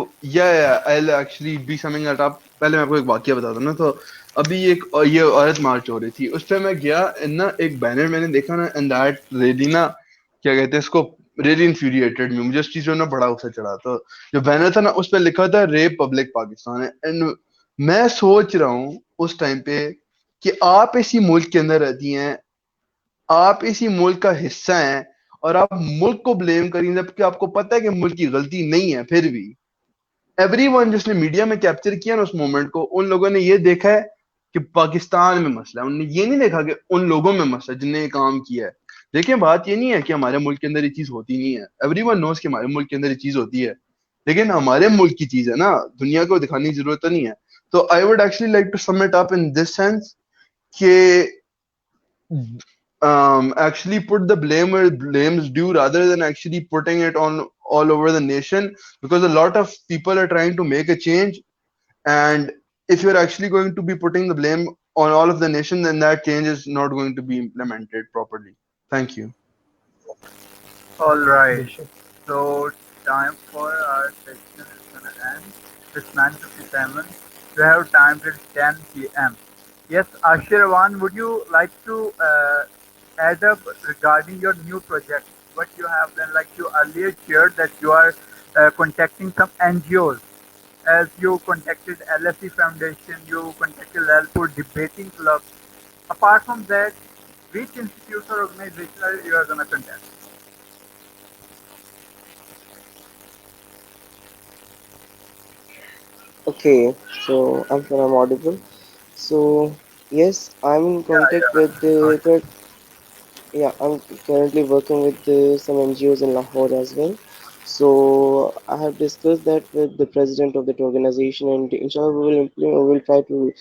I'll actually be summing that up। पहले मैं आपको एक वाकया बताता हूँ ना। तो अभी ये औरत मार्च हो रही थी, उस पर मैं गया ना, एक बैनर मैंने देखा ना, एंड दैट रियली ना, क्या कहते हैं इसको, रियली इन्फ्यूरिएटेड मी। मुझे इस चीज में ना बड़ा गुस्सा चढ़ा। तो जो बैनर था ना, उस पर लिखा था रेप पब्लिक पाकिस्तान है, एंड मैं सोच रहा हूँ उस टाइम पे कि आप इसी मुल्क के अंदर रहती हैं, आप इसी मुल्क का हिस्सा हैं, और आप मुल्क को ब्लेम करें जबकि आपको पता है कि मुल्क की गलती नहीं है। फिर भी एवरीवन जिसने मीडिया में कैप्चर किया ना उस मोमेंट को, उन लोगों ने ये देखा है कि पाकिस्तान में मसला है, उन्होंने ये नहीं देखा कि उन लोगों में मसला है जिनने ये काम किया है। देखिए बात ये नहीं है कि हमारे मुल्क के अंदर ये चीज होती नहीं है, एवरीवन नोस कि हमारे मुल्क के अंदर ये चीज होती है, लेकिन हमारे मुल्क की चीज है ना, दुनिया को दिखाने की जरूरत तो नहीं है। तो I would actually like to sum it up in this sense कि actually put the blame where blame is due rather than actually putting it on all over the nation, because a lot of people are trying to make a change, and if you're actually going to be putting the blame on all of the nation, then that change is not going to be implemented properly. Thank you. All right. Bishop. So time for our session is gonna end. It's 9:57. We have time till 10 p.m. Yes, Ashirwan, would you like to add up regarding your new project? What you have done, like you earlier shared that you are contacting some NGOs, as you contacted LSE Foundation, you contacted Lalpur Debating Club. Apart from that, which institutes or organizations are you are gonna contact? Okay, so I'm sure I'm audible. So yes, I'm in Yeah, contact with yeah. yeah, I'm currently working with some NGOs in Lahore as well. So I have discussed that with the president of that organization, and inshallah we will try to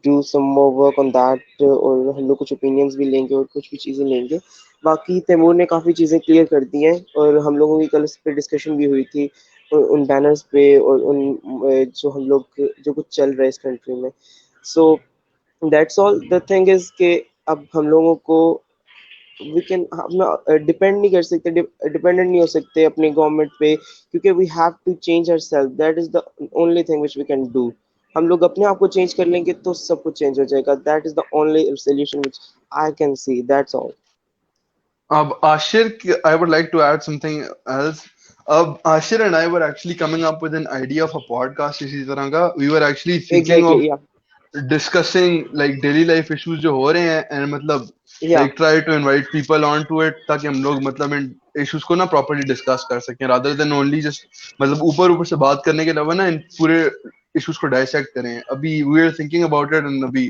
do some more work on that, और हम लोग कुछ opinions भी लेंगे और कुछ भी चीज़ें लेंगे। बाकी तैमूर ने काफ़ी चीज़ें क्लियर कर दी हैं, और हम लोगों की कल इस पे डिस्कशन भी हुई थी उन बैनर्स पे और उन जो हम लोग जो कुछ चल रहा है इस कंट्री में। So that's all. The thing is कि अब हम लोगों को वी कैन हम डिपेंड नहीं कर सकते, डिपेंडेंट नहीं हो सकते अपनी गवर्नमेंट पे, क्योंकि we have to change ourself. That is the only thing which we can do. हम लोग अपने आप को चेंज कर लेंगे तो सब कुछ चेंज हो जाएगा। That is the only solution which I can see. That's all. Ashir, I would like to add something else. Ashir and I were actually coming up with an idea of a podcast इसी तरह का. We were actually thinking of exactly, या discussing like daily life issues जो हो रहे हैं, and मतलब या like try to invite people onto it ताकि हम लोग मतलब इन issues को ना properly discuss कर सकें, rather than only just मतलब ऊपर ऊपर से बात करने के अलावा ना इन पूरे issues को dissect करें. अभी we are thinking about it, and अभी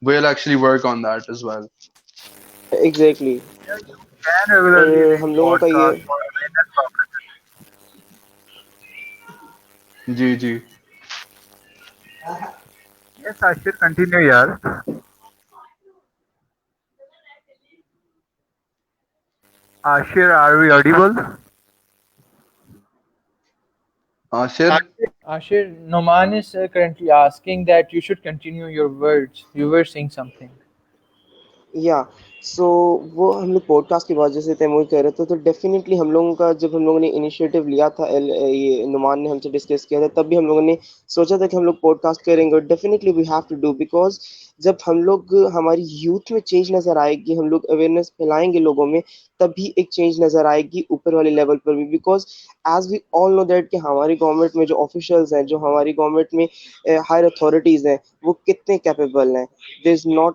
we'll actually work on that as well. Exactly. Yeah, you can regularly और arrange हम लोगों का ये podcasts for awareness purposes. Ji ji. Yes, Ashir, continue, yaar. Ashir, are we audible? Ashir. Ashir, Noman is currently asking that you should continue your words. You were saying something. या सो वो हम लोग podcast की बात जैसे तैमूर कह रहे थे, तो डेफिनेटली हम लोगों का जब हम लोगों ने इनिशिएटिव लिया था, ये नुमान ने हमसे डिस्कस किया था, तब भी हम लोगों ने सोचा था कि हम लोग पॉडकास्ट करेंगे, और definitely we have to do, because जब हम लोग हमारी यूथ में चेंज नज़र आएगी, हम लोग अवेयरनेस फैलाएंगे लोगों में, तभी एक चेंज नज़र आएगी ऊपर वाले लेवल पर भी। Because as we all know that कि हमारी गवर्नमेंट में जो ऑफिशियल्स हैं, जो हमारी गवर्नमेंट में हायर अथॉरिटीज़ हैं, वो कितने कैपेबल हैं। देयर इज नॉट,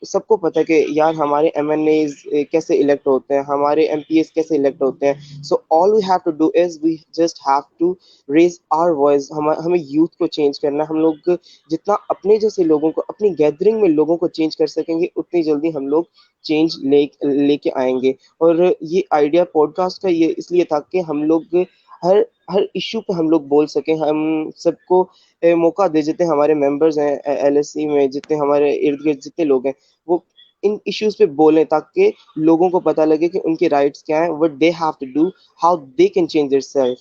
सबको पता है कि यार हमारे एमएनएज कैसे इलेक्ट होते हैं, हमारे एमपीएस कैसे इलेक्ट होते हैं। So all we have to do is we just have to raise our voice. हमें यूथ को चेंज करना है। हम लोग जितना अपने जैसे लोगों को, अपनी गैदरिंग में लोगों को चेंज कर सकेंगे, उतनी जल्दी हम लोग चेंज लेके आएंगे। और ये आइडिया पॉडकास्ट का ये इसलिए था कि हम लोग हर हर इशू पे हम लोग बोल सकें, हम सबको मौका दे, जितने हमारे मेंबर्स हैं एलएससी में, जितने हमारे इर्द गिर्द जितने लोग हैं, वो इन इश्यूज पे बोलें, ताकि लोगों को पता लगे कि उनके राइट्स क्या हैं, what they have to do, how they can change theirself.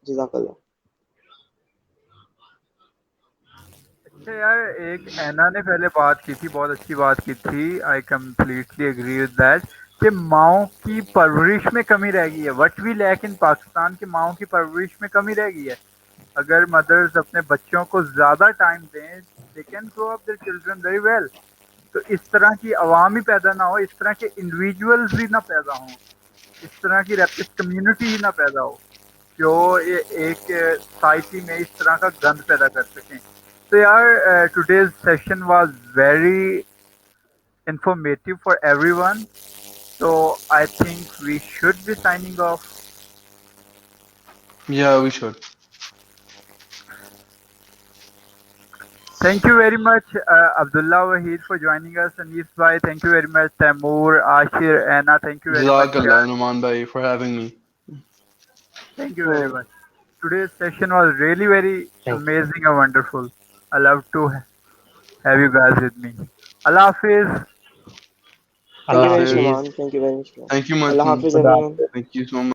जज़ाकल्लाह। अच्छा यार, एक ऐना ने पहले बात की थी, बहुत अच्छी बात की थी, I completely agree with that, कि माओ की परवरिश में कमी रह गई है। What we lack in Pakistan की माओ की परवरिश में कमी रह गई है। अगर मदर्स अपने बच्चों को ज़्यादा टाइम दें, they can grow up their children very well. तो इस तरह की आवाम ही पैदा ना हो, इस तरह के इंडिविजुअल्स भी ना पैदा हों, इस तरह की रैपिस्ट कम्युनिटी ही ना पैदा हो जो एक सोसाइटी में इस तरह का गंद पैदा कर सकें। तो यार, today's session was very informative for everyone. So I think we should be signing off. Yeah, we should. Thank you very much, Abdullah Wahid, for joining us. Anis bhai, thank you very much. Taimur, Ashir, Anna, thank you very much. Jazakallah, Numan bhai, for having me. Thank you very much. Today's session was really very amazing and wonderful. I love to have you guys with me. Allah Hafiz. Thank you very much, Hafiz. Numan. Thank you very much. Thank you much. Allah Hafiz, everyone. Thank you so much.